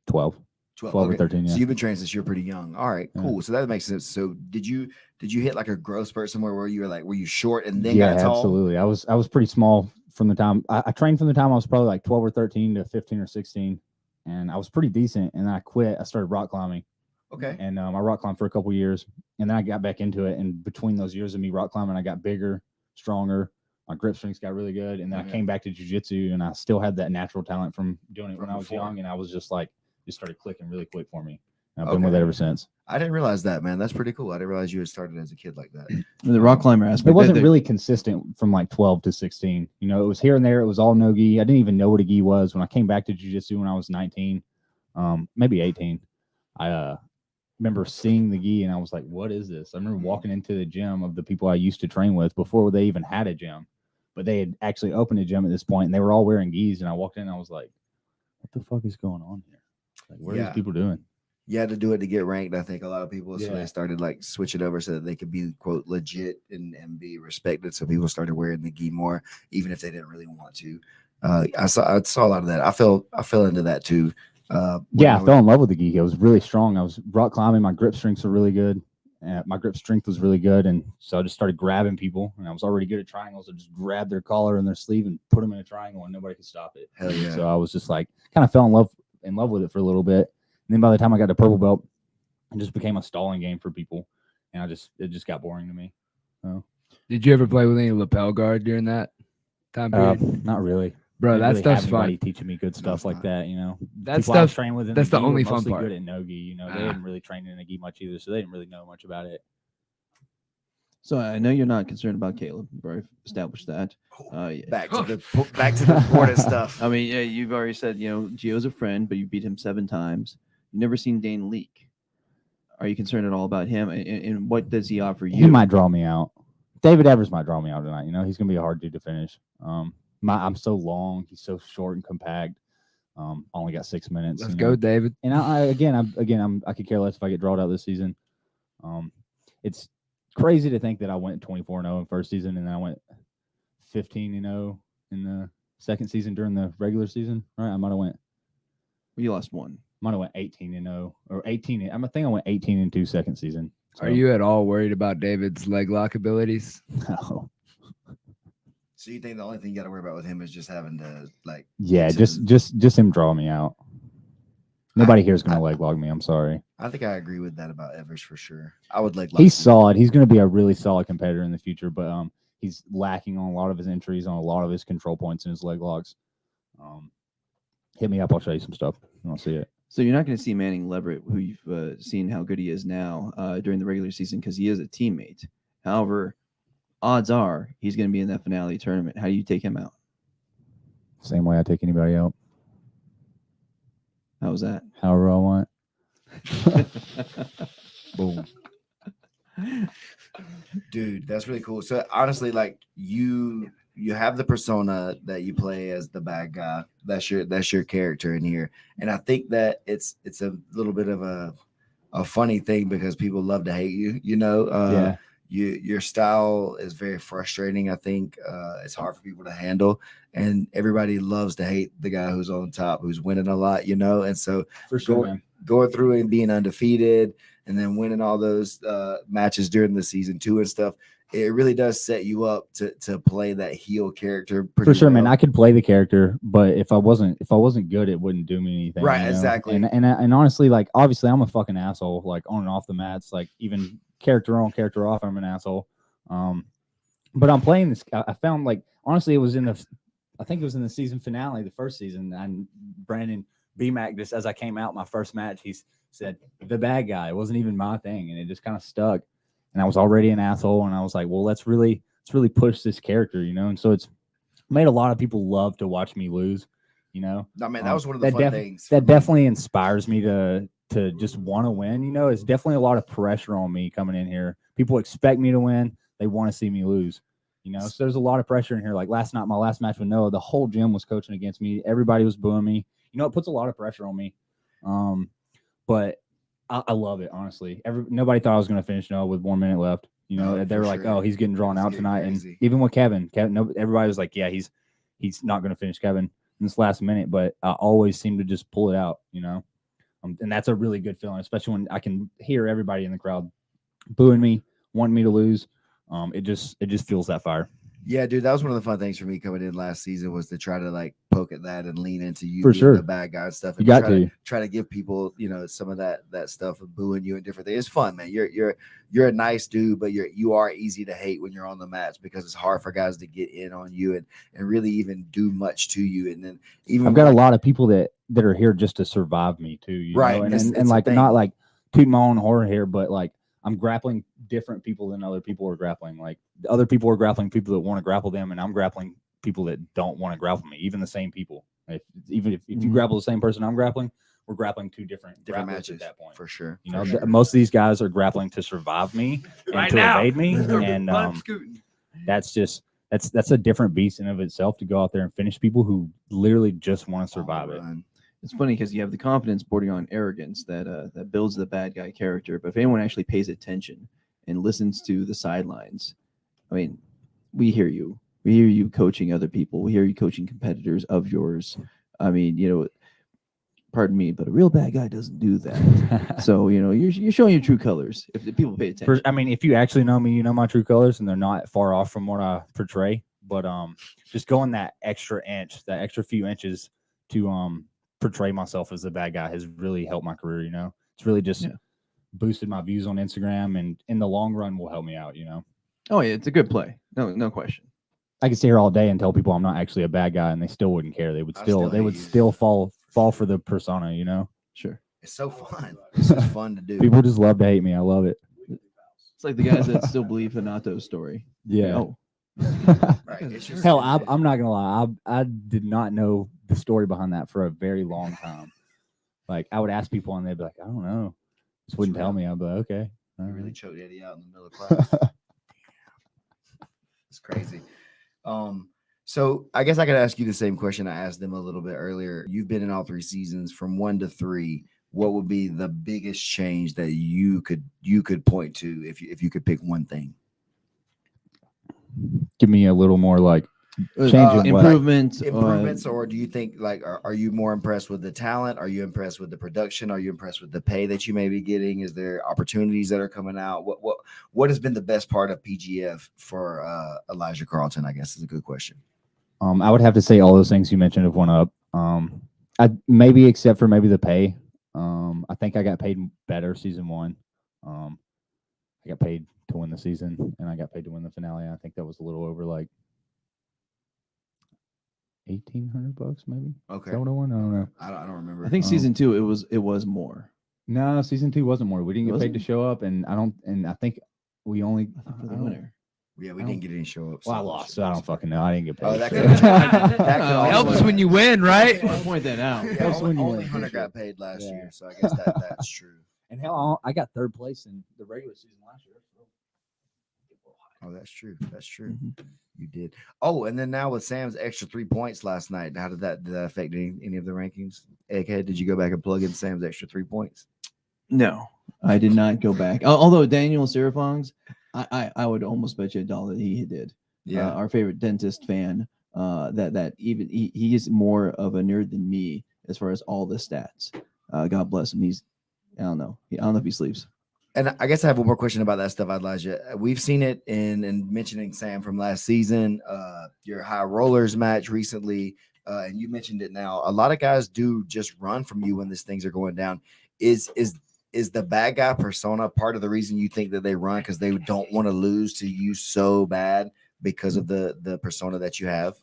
12 or Okay. 13. Yeah. So you've been training since you're pretty young. All right, Yeah. cool. So that makes sense. So did you hit like a growth spurt somewhere where you were like, were you short and then Yeah, got tall? absolutely. I was pretty small from the time I trained from the time I was probably like 12 or 13 to 15 or 16, and I was pretty decent. And then I quit. I started rock climbing, Okay. and I rock climbed for a couple years, and then I got back into it. And between those years of me rock climbing, I got bigger, stronger. My grip strengths got really good, and then I came back to jiu-jitsu, and I still had that natural talent from doing it when I was young, and I was just like, it started clicking really quick for me. And I've been with it ever since. I didn't realize that, man. That's pretty cool. I didn't realize you had started as a kid like that. The rock climber aspect. It wasn't really consistent from like 12 to 16. It was here and there. It was all no gi. I didn't even know what a gi was when I came back to jiu-jitsu when I was 19, maybe 18. I remember seeing the gi and I was like, what is this? I remember walking into the gym of the people I used to train with before they even had a gym, but they had actually opened a gym at this point, and they were all wearing gis. And I walked in and I was like, what the fuck is going on here? Like, what are these people doing? You had to do it to get ranked. I think a lot of people, so Yeah. they started like switch it over so that they could be quote legit and be respected. So people started wearing the gi more, even if they didn't really want to. I saw a lot of that. I fell into that too. I fell in love with the gi. I was really strong. I was rock climbing. My grip strengths were really good. My grip strength was really good, and so I just started grabbing people. And I was already good at triangles. I just grabbed their collar and their sleeve and put them in a triangle, and nobody could stop it. Hell yeah. So I was just like, kind of fell in love with it for a little bit. And then by the time I got to purple belt, it just became a stalling game for people, and it just got boring to me. So, Did you ever play with any lapel guard during that time period? not really. Bro, Didn't that really stuff's have anybody fun. teaching me good stuff like that. That People I was stuff. training with in that's the gi were only fun mostly part. good at no gi. They didn't really train in a gi much either, so they didn't really know much about it. So I know you're not concerned about Caleb. We've already established that. Yeah. back to the important stuff. I mean, yeah, you've already said, Gio's a friend, but you beat him 7 times. You've never seen Dane leak. Are you concerned at all about him? And what does he offer you? He might draw me out. David Evers might draw me out tonight. He's gonna be a hard dude to finish. I'm so long. He's so short and compact. Only got 6 minutes. Let's go, David. And I could care less if I get drawn out this season. It's crazy to think that I went 24-0 in first season, and then I went 15-0 in the second season during the regular season. Right? I might have went. You lost 1. Might have went 18-0 or 18. I think I went 18-2 second season. So, Are you at all worried about David's leg lock abilities? No. So you think the only thing you got to worry about with him is just having to like? Yeah, get to just him drawing me out. Nobody here is gonna leg log me. I'm sorry. I think I agree with that about Evers for sure. I would like. He's solid. He's gonna be a really solid competitor in the future, but he's lacking on a lot of his entries, on a lot of his control points and his leg locks. Hit me up. I'll show you some stuff. I'll see it. So you're not going to see Manning Leverett, who you've seen how good he is now during the regular season, because he is a teammate. However, odds are he's going to be in that finale tournament. How do you take him out? Same way I take anybody out. How was that? However I want. Boom. Dude, that's really cool. So honestly, like you you have the persona that you play as the bad guy. That's your character in here, and I think that it's a little bit of a funny thing because people love to hate you. Yeah. Your style is very frustrating. I think it's hard for people to handle, and everybody loves to hate the guy who's on top, who's winning a lot. And so For sure, man. going through and being undefeated, and then winning all those matches during the season 2 and stuff. It really does set you up to play that heel character pretty For sure, man. well. I could play the character, but if I wasn't good, it wouldn't do me anything. Right, you know? exactly. And honestly, like obviously, I'm a fucking asshole. Like on and off the mats, like even character on, character off, I'm an asshole. But I'm playing this. I found like honestly, I think it was in the season finale, the first season, and Brandon BMAC just as I came out my first match, he said the bad guy. It wasn't even my thing, and it just kind of stuck. And I was already an asshole, and I was like, well, let's really push this character, And so it's made a lot of people love to watch me lose, No, man, that was one of the fun things. That definitely inspires me to just want to win. It's definitely a lot of pressure on me coming in here. People expect me to win. They want to see me lose. So there's a lot of pressure in here. Like last night, my last match with Noah, the whole gym was coaching against me. Everybody was booing me. It puts a lot of pressure on me. But I love it, honestly. Nobody thought I was going to finish Noah with 1 minute left. They were like, "Oh, he's getting drawn out tonight." Crazy. And even with Kevin, everybody was like, "Yeah, he's not going to finish Kevin in this last minute." But I always seem to just pull it out, and that's a really good feeling, especially when I can hear everybody in the crowd booing me, wanting me to lose. It just feels that fire. Yeah, dude, that was one of the fun things for me coming in last season was to try to like poke at that and lean into you For being sure. the bad guy and stuff. And You got to try to give people, some of that stuff of booing you and different things. It's fun, man. You're a nice dude, but you are easy to hate when you're on the mats because it's hard for guys to get in on you and really even do much to you. And then even I've got a lot of people that are here just to survive me too, right? And like not like tooting my own horn here, but like I'm grappling different people than other people are grappling. Like the other people are grappling people that want to grapple them, and I'm grappling people that don't want to grapple me. Even the same people. If you grapple the same person I'm grappling, we're grappling two different matches at that point. For sure. Most of these guys are grappling to survive me and to evade me, and that's a different beast in of itself to go out there and finish people who literally just want to survive it. It's funny because you have the confidence bordering on arrogance that builds the bad guy character. But if anyone actually pays attention and listens to the sidelines, I mean, we hear you. We hear you coaching other people. We hear you coaching competitors of yours. I mean, pardon me, but a real bad guy doesn't do that. So, you're showing your true colors if the people pay attention. If you actually know me, you know my true colors, and they're not far off from what I portray. But just going that extra inch, that extra few inches to portray myself as a bad guy has really helped my career. It's really just boosted my views on Instagram, and in the long run will help me out. Oh yeah, it's a good play. No question. I could sit here all day and tell people I'm not actually a bad guy, and they still wouldn't care. They would still fall for the persona. Sure. It's so fun. It's just fun to do. People just love to hate me. I love it. It's like the guys that still believe Hanato's story. Yeah. Oh. Right. It's just, Hell, I'm not gonna lie. I did not know the story behind that for a very long time. Like I would ask people, and they'd be like, "I don't know." Just wouldn't tell me. I'd be like, "Okay." You really choked Eddie out in the middle of class. It's crazy. So I guess I could ask you the same question I asked them a little bit earlier. You've been in all 3 seasons from 1 to 3. What would be the biggest change that you could point to if you could pick one thing? Give me a little more like improvements, or do you think like are you more impressed with the talent? Are you impressed with the production? Are you impressed with the pay that you may be getting? Is there opportunities that are coming out? What has been the best part of PGF for Elijah Carlton? I guess is a good question. I would have to say all those things you mentioned have went up. I maybe except for maybe the pay. I think I got paid better season 1. I got paid to win the season, and I got paid to win the finale. I think that was a little over like $1,800 maybe. Okay. Is that what I won? I don't know. I don't remember. I think season 2 it was more. No, season 2 wasn't more. We didn't get paid to show up, and I think we only for the winner. Yeah, we didn't get any show ups. Well, I lost, so I don't fucking know. I didn't get paid. Oh, that could helps when you win, right? Point that out. Yeah, only Hunter got paid last year, so I guess that's true. And hell, I got 3rd place in the regular season last year. Oh, that's true. That's true. Mm-hmm. You did. Oh, and then now with Sam's extra 3 points last night, how did that affect any of the rankings? Egghead, did you go back and plug in Sam's extra 3 points? No, I did not go back. Although Daniel Serafongs, I would almost bet you $1 that he did. Yeah. Our favorite dentist fan. That even he is more of a nerd than me as far as all the stats. God bless him. I don't know if he sleeps. And I guess I have one more question about that stuff, Elijah. We've seen it in mentioning Sam from last season, your high rollers match recently, and you mentioned it now. A lot of guys do just run from you when these things are going down. Is the bad guy persona part of the reason you think that they run, because they don't want to lose to you so bad because of the persona that you have?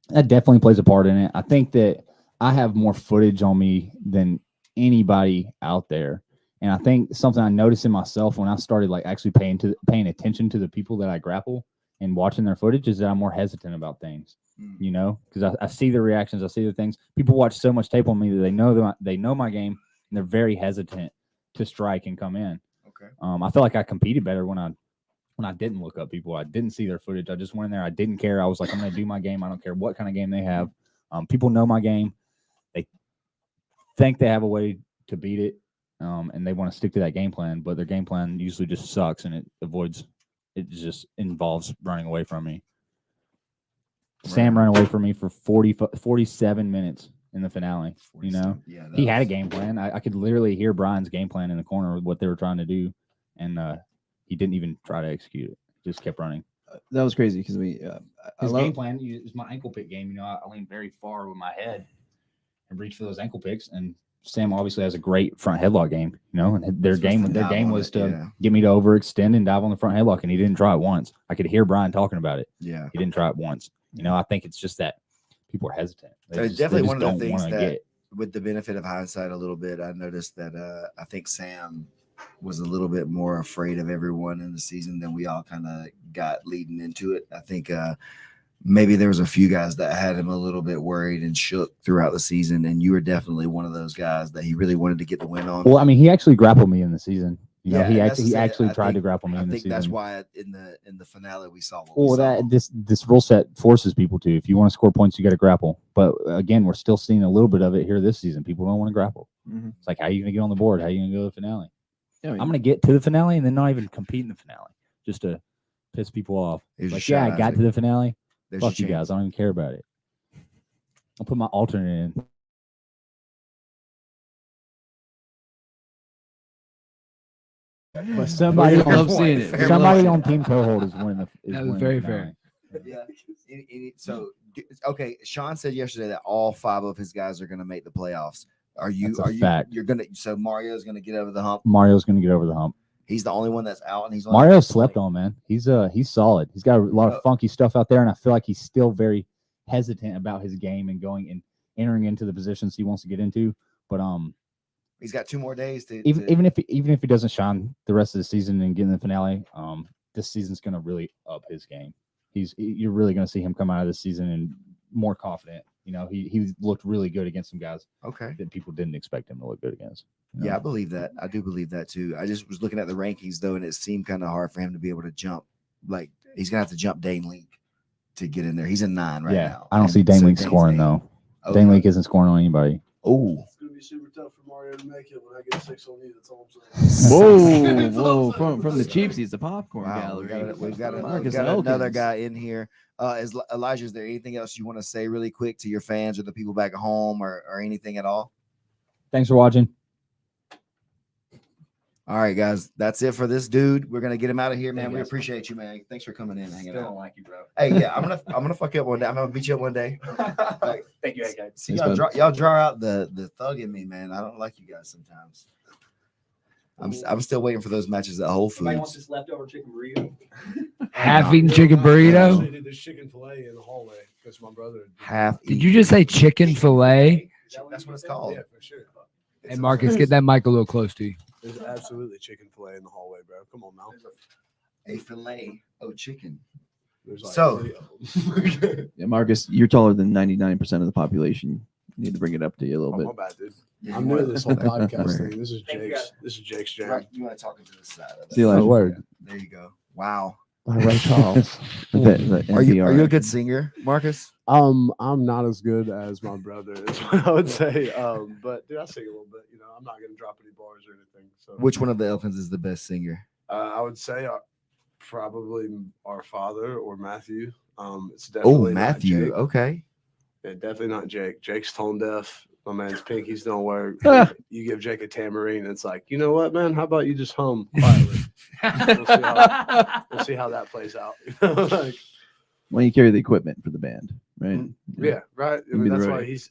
That definitely plays a part in it. I think that I have more footage on me than anybody out there. And I think something I noticed in myself when I started like actually paying attention to the people that I grapple and watching their footage is that I'm more hesitant about things, you know, because I see the reactions, I see the things. People watch so much tape on me that they know my game, and they're very hesitant to strike and come in. Okay. I feel like I competed better when I didn't look up people. I didn't see their footage. I just went in there. I didn't care. I was like, I'm going to do my game. I don't care what kind of game they have. People know my game. They think they have a way to beat it, and they want to stick to that game plan, but their game plan usually just sucks, and it just involves running away from me. Right. Sam ran away from me for 47 minutes in the finale. You know, yeah, he had a game plan. I could literally hear Brian's game plan in the corner with what they were trying to do, and he didn't even try to execute it. Just kept running. That was crazy because his game plan is my ankle pick game. You know, I lean very far with my head and reach for those ankle picks. And Sam obviously has a great front headlock game. You know, and their game was to get me to overextend and dive on the front headlock, and he didn't try it once. I could hear Brian talking about it. Yeah, he didn't try it once. You know, I think it's just that people are hesitant. It's definitely one of the things that, with the benefit of hindsight, a little bit, I noticed that I think Sam was a little bit more afraid of everyone in the season than we all kind of got leading into it. I think maybe there was a few guys that had him a little bit worried and shook throughout the season, and you were definitely one of those guys that he really wanted to get the win on. Well, I mean, he actually grappled me in the season. You know, he actually tried to grapple me in the season. That's why in the finale we saw. This rule set forces people to. If you want to score points, you got to grapple. But again, we're still seeing a little bit of it here this season. People don't want to grapple. Mm-hmm. It's like, how are you going to get on the board? How are you going to go to the finale? Yeah, I'm going to get to the finale and then not even compete in the finale just to piss people off. Like, yeah, I got to the finale. Fuck you guys. I don't even care about it. I'll put my alternate in. But somebody on Team Cohold is winning the. That was very fair. Yeah. So, okay, Sean said yesterday that all 5 of his guys are going to make the playoffs. You're gonna? So Mario's gonna get over the hump. Mario's gonna get over the hump. He's the only one that's out, and he's Mario slept on, man. He's solid. He's got a lot of funky stuff out there, and I feel like he's still very hesitant about his game and going and entering into the positions he wants to get into. But he's got 2 more days to even if he doesn't shine the rest of the season and get in the finale, this season's gonna really up his game. You're really gonna see him come out of this season and more confident. You know, he looked really good against some guys. Okay. That people didn't expect him to look good against. You know? Yeah, I believe that. I do believe that too. I just was looking at the rankings though, and it seemed kind of hard for him to be able to jump. Like he's gonna have to jump Dane Leak to get in there. He's in 9 right now. I don't see Dane Leak scoring though. Okay. Dane Leak isn't scoring on anybody. Oh. It's gonna be super tough for Mario to make it when I get 6 on you. That's all I'm saying. Whoa! From the cheapsies, the popcorn gallery. We've got another guy in here. Elijah, is there anything else you want to say really quick to your fans or the people back at home or anything at all? Thanks for watching. All right, guys, that's it for this dude. We're gonna get him out of here, man. We appreciate you, man. Thanks for coming in and hanging out. Don't like you, bro. Hey, yeah, I'm gonna fuck you up one day. I'm gonna beat you up one day. Thank you, Egghead. See, y'all draw out the thug in me, man. I don't like you guys sometimes. I'm still waiting for those matches at Whole Foods. Somebody wants this leftover chicken burrito. Half-eaten chicken burrito. They did this chicken fillet in the hallway because my brother. Did you just say chicken fillet? That's what it's called. Yeah, for sure. Hey, Marcus, get that mic a little close to you. There's absolutely chicken fillet in the hallway, bro. Come on now. A fillet of chicken. There's like So- 3 of them. Yeah, Marcus, you're taller than 99% of the population. You need to bring it up to you a little Oh, bit. my bad, dude. Yeah, I'm you new to wanna- this whole podcast Right. thing. This is Thank you, Jake's. guys. This is Jake's jam. Right, you want to talk into the side of it. See you later. Word. There you go. Wow. by Ray Charles. Are you a good singer, Marcus? I'm not as good as my brother is what I would say. But dude, I sing a little bit. You know, I'm not gonna drop any bars or anything. So Which one of the Elkins is the best singer? I would say probably our father or Matthew. It's definitely not Matthew. Jake. Okay. Yeah, definitely not Jake. Jake's tone deaf. My man's pinkies don't work. You give Jake a tambourine, it's like, you know what, man? How about you just hum quietly? We'll see how that plays out. Like, Well, you carry the equipment for the band, right? yeah, right. I You'd be mean, the that's why right- he's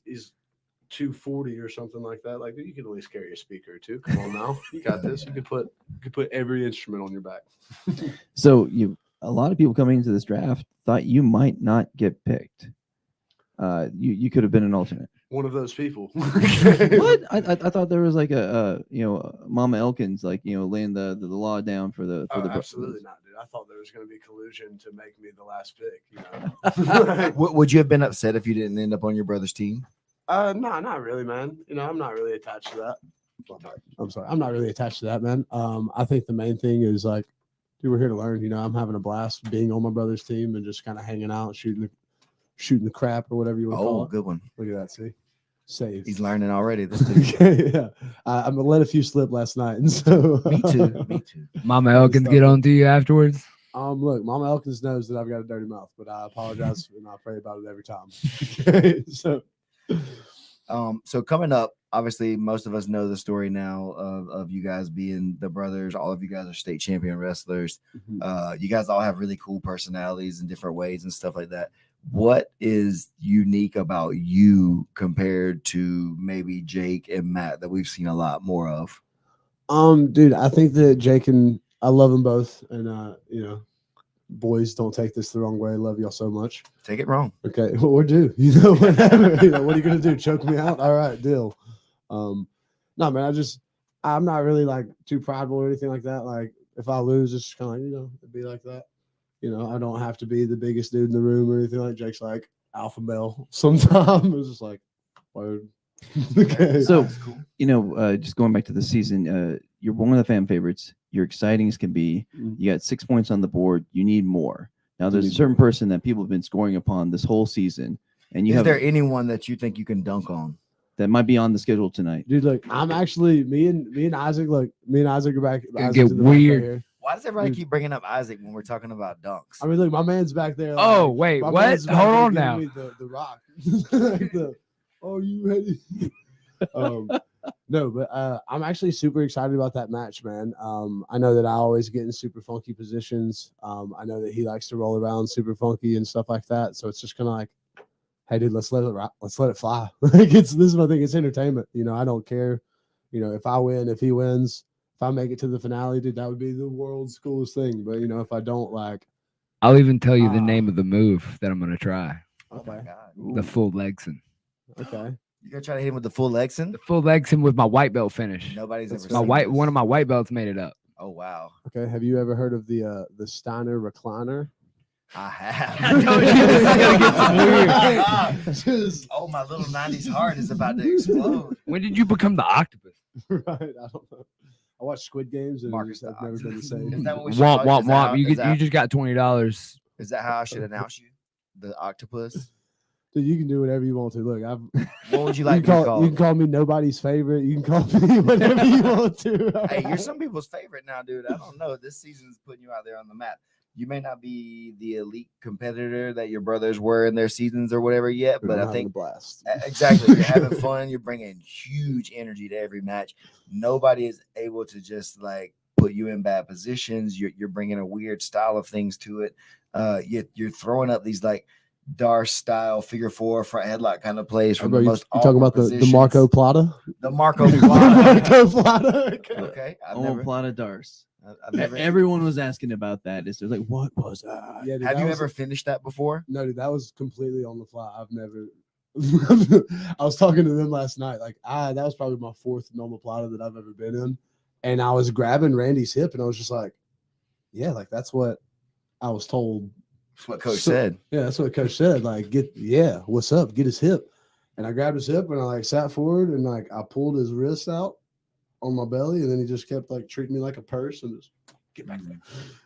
240 or something like that. Like, you can at least carry a speaker or two. Come on now, you got this. You could put every instrument on your back. So a lot of people coming into this draft thought you might not get picked. You could have been an alternate. One of those people. What? I thought there was like Mama Elkins, like, laying the law down for the Absolutely not, dude. I thought there was going to be collusion to make me the last pick. You know. Would you have been upset if you didn't end up on your brother's team? No, not really, man. You know, I'm not really attached to that. I'm sorry. I'm not really attached to that, man. I think the main thing is like, dude, we're here to learn. You know, I'm having a blast being on my brother's team and just kind of hanging out, shooting the crap or whatever you want to call Oh, it. good one. Look at that. See, saved. He's learning already. This dude. Yeah. I'm gonna let a few slip last night, and so Me too. Me too. Mama Elkins get on to you afterwards. Look, Mama Elkins knows that I've got a dirty mouth, but I apologize and I pray about it every time. Okay, so. So coming up, obviously, most of us know the story now of you guys being the brothers. All of you guys are state champion wrestlers. You guys all have really cool personalities in different ways and stuff like that. What is unique about you compared to maybe Jake and Matt that we've seen a lot more of? Dude, I think that Jake and I love them both, and you know, boys, don't take this the wrong way. I love y'all so much. Take it wrong. Okay, well, we're due. You know, whatever. You know, what are you gonna do? Choke me out? All right, deal. No, man, I'm not really like too prideful or anything like that. Like, if I lose, it's just kind of like, you know, it'd be like that. You know, I don't have to be the biggest dude in the room or anything like Jake's like alpha male. Sometimes it's just like, word. Okay. So, just going back to the season, you're one of the fan favorites. You're exciting as can be. You got 6 points on the board. You need more. Now, there's a certain person that people have been scoring upon this whole season, and Is there anyone that you think you can dunk on? that might be on the schedule tonight. Dude, like, I'm actually me and Isaac. Like, me and Isaac are back. Gonna Isaac's get in the back right weird. here. Why does everybody Dude. keep bringing up Isaac when we're talking about dunks? I mean, look, my man's back there. Oh, like, wait, my what? man's back Hold there on giving now. me The rock. Like oh, you ready? No, but I'm actually super excited about that match, man. I know that I always get in super funky positions. I know that he likes to roll around super funky and stuff like that. So it's just kind of like, hey, dude, let's let it fly. Like, this is my thing. It's entertainment. You know, I don't care. You know, if I win, if he wins, if I make it to the finale, dude, that would be the world's coolest thing. But you know, if I don't, like, I'll even tell you the name of the move that I'm gonna try. Oh my okay, God. The full Legson. okay. You're gonna try to hit him with the full Lexan? The full Legson with my white belt finish. Nobody's That's ever My seen white this. one of my white belts made it up. Oh wow. Okay, have you ever heard of the Steiner recliner? I have. I told you this is gonna get Just, Oh, my little 90s heart is about to explode. When did you become the octopus? right, I don't know. I watch Squid Games and Marcus I've the never been the Octopus. same. Is that what we should Womp call it? womp Is that how- womp. You is get that- you just got $20. Is that how I should announce you? The octopus? Dude, you can do whatever you want to. Look, What would you you like can to be call you can called? call me nobody's favorite. You can call me whatever you want to. Hey, you're some people's favorite now, dude. I don't know. This season's putting you out there on the map. You may not be the elite competitor that your brothers were in their seasons or whatever yet, Dude, but I'm I having think a blast. exactly. You're having fun. You're bringing huge energy to every match. Nobody is able to just like put you in bad positions. You're bringing a weird style of things to it. You're throwing up these like Dar style figure four front headlock kind of plays from Bro, the you most talking about awkward the Marco positions. Plata? The Marco The Plata. Marco Plata. Okay. Okay, I've Oh, never. Plata Dars. I've never. Everyone was asking about that. It's like, what was that? Yeah, dude, Have that you was- ever finished that before? No, dude, that was completely on the fly. I've never. I was talking to them last night. Like, that was probably my fourth normal plata that I've ever been in, and I was grabbing Randy's hip, and I was just like, "Yeah, like that's what I was told." That's what Coach So- said. Yeah, that's what Coach said. Like, what's up? Get his hip, and I grabbed his hip, and I like sat forward, and like I pulled his wrist out on my belly, and then he just kept like treating me like a purse, and just Get back there.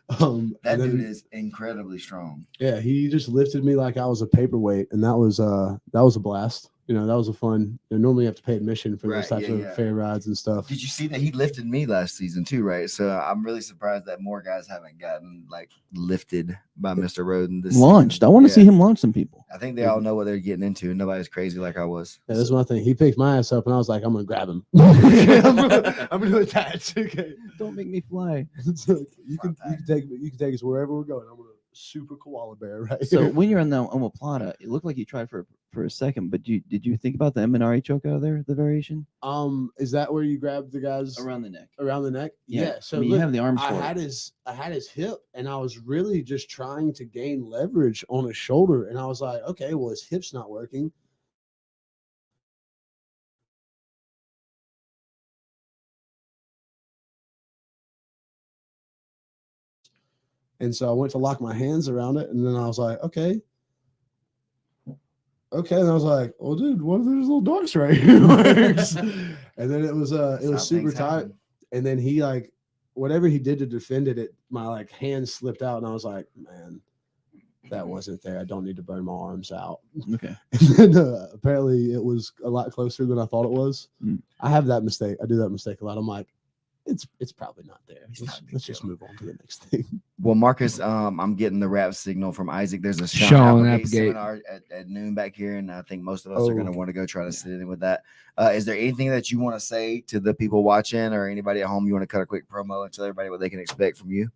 That And then- dude is incredibly strong. Yeah, he just lifted me like I was a paperweight, and that was a blast. You know, that was a fun. Normally you have to pay admission for Right, those types yeah, of yeah. fair rides and stuff. Did you see that he lifted me last season too, right? So I'm really surprised that more guys haven't gotten like lifted by Mr. Roden this Launched. season. I want to Yeah. see him launch some people. I think they all know what they're getting into, and nobody's crazy like I was. Yeah, that's my thing. He picked my ass up, and I was like, I'm gonna grab him. I'm gonna attach. Okay. Don't make me fly. So you can take us wherever we're going. I'm gonna super koala bear right So here. when you're on the omoplata, it looked like you tried for a second, but did you think about the Minari choke out there, the variation Is that where you grab the guys around the neck? around the neck? Yeah. So I mean, look, you have the arms I for had it. his hip, and I was really just trying to gain leverage on his shoulder, and I was like, okay, well, his hip's not working. And so I went to lock my hands around it, and then I was like, okay. And I was like, oh, dude, what if there's little darks right here? Works? And then it was That's how super things tight. happen. And then he like whatever he did to defend it, my like hand slipped out, and I was like, man, that wasn't there. I don't need to burn my arms out. Okay. And then apparently it was a lot closer than I thought it was. Mm. I have that mistake. I do that mistake a lot. I'm like, it's probably not there. It's not a big Let's just deal. move on to the next thing. Well, Marcus, I'm getting the rap signal from Isaac. There's a Sean Sean Applegate Applegate. seminar at noon back here, and I think most of us are going to Oh. want to go try to sit in with that. Is there anything that you want to say to the people watching or anybody at home? You want to cut a quick promo and tell everybody what they can expect from you?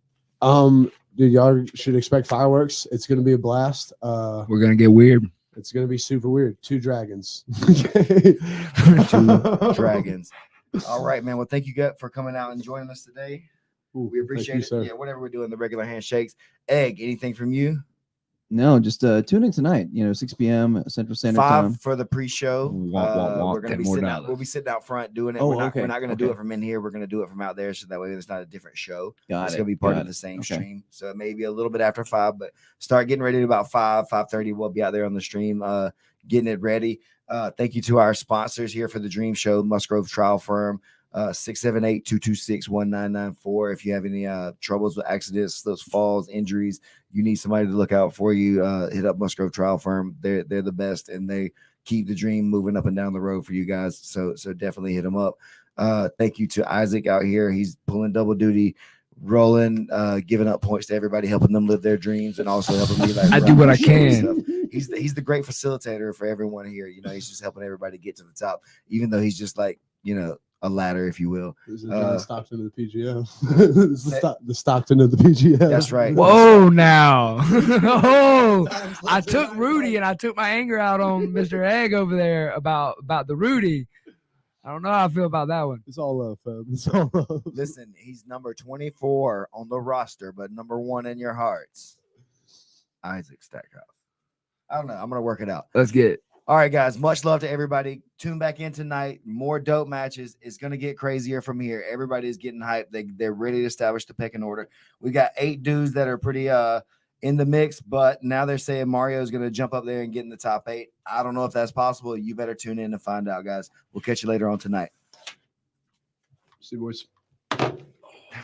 Dude, y'all should expect fireworks. It's gonna be a blast. We're gonna get weird. It's gonna be super weird. 2 dragons. 2 dragons. All right, man. Well, thank you for coming out and joining us today. Ooh, We thank appreciate you, it. sir. Yeah, whatever we're doing, the regular handshakes. Egg, anything from you? No, just tune in tonight. 6 p.m. Central Standard 5 Time. for the pre-show. Womp, womp, womp, We're gonna 10 be more sitting out. dollars. We'll be sitting out front doing it. Oh, we're not okay, gonna do okay. it from in here. We're gonna do it from out there, so that way it's not a different show. Got It's it. gonna be part got of the it. same Okay. stream. So maybe a little bit after 5, but start getting ready to about 5:30. We'll be out there on the stream, getting it ready. Thank you to our sponsors here for the Dream Show, Musgrove Trial Firm. 678-226-1994. If you have any troubles with accidents, those falls, injuries, you need somebody to look out for you, hit up Musgrove Trial Firm. They're the best, and they keep the dream moving up and down the road for you guys. So definitely hit them up. Thank you to Isaac out here. He's pulling double duty, rolling, giving up points to everybody, helping them live their dreams, and also helping me like I run do what my I show and can. stuff. He's the great facilitator for everyone here. He's just helping everybody get to the top, even though he's just like, a ladder, if you will. This is John Stockton of the PGF. This is the Stockton of the PGF. That's right. Whoa, now. Oh, I took Rudy and I took my anger out on Mr. Egg over there about the Rudy. I don't know how I feel about that one. It's all love, fam. It's all love. Listen, he's number 24 on the roster, but number 1 in your hearts. Isaac Stackhouse. I don't know. I'm going to work it out. Let's get it. All right, guys. Much love to everybody. Tune back in tonight. More dope matches. It's going to get crazier from here. Everybody is getting hyped. They're ready to establish the pecking order. We got 8 dudes that are pretty in the mix, but now they're saying Mario is going to jump up there and get in the top 8. I don't know if that's possible. You better tune in to find out, guys. We'll catch you later on tonight. See you, boys.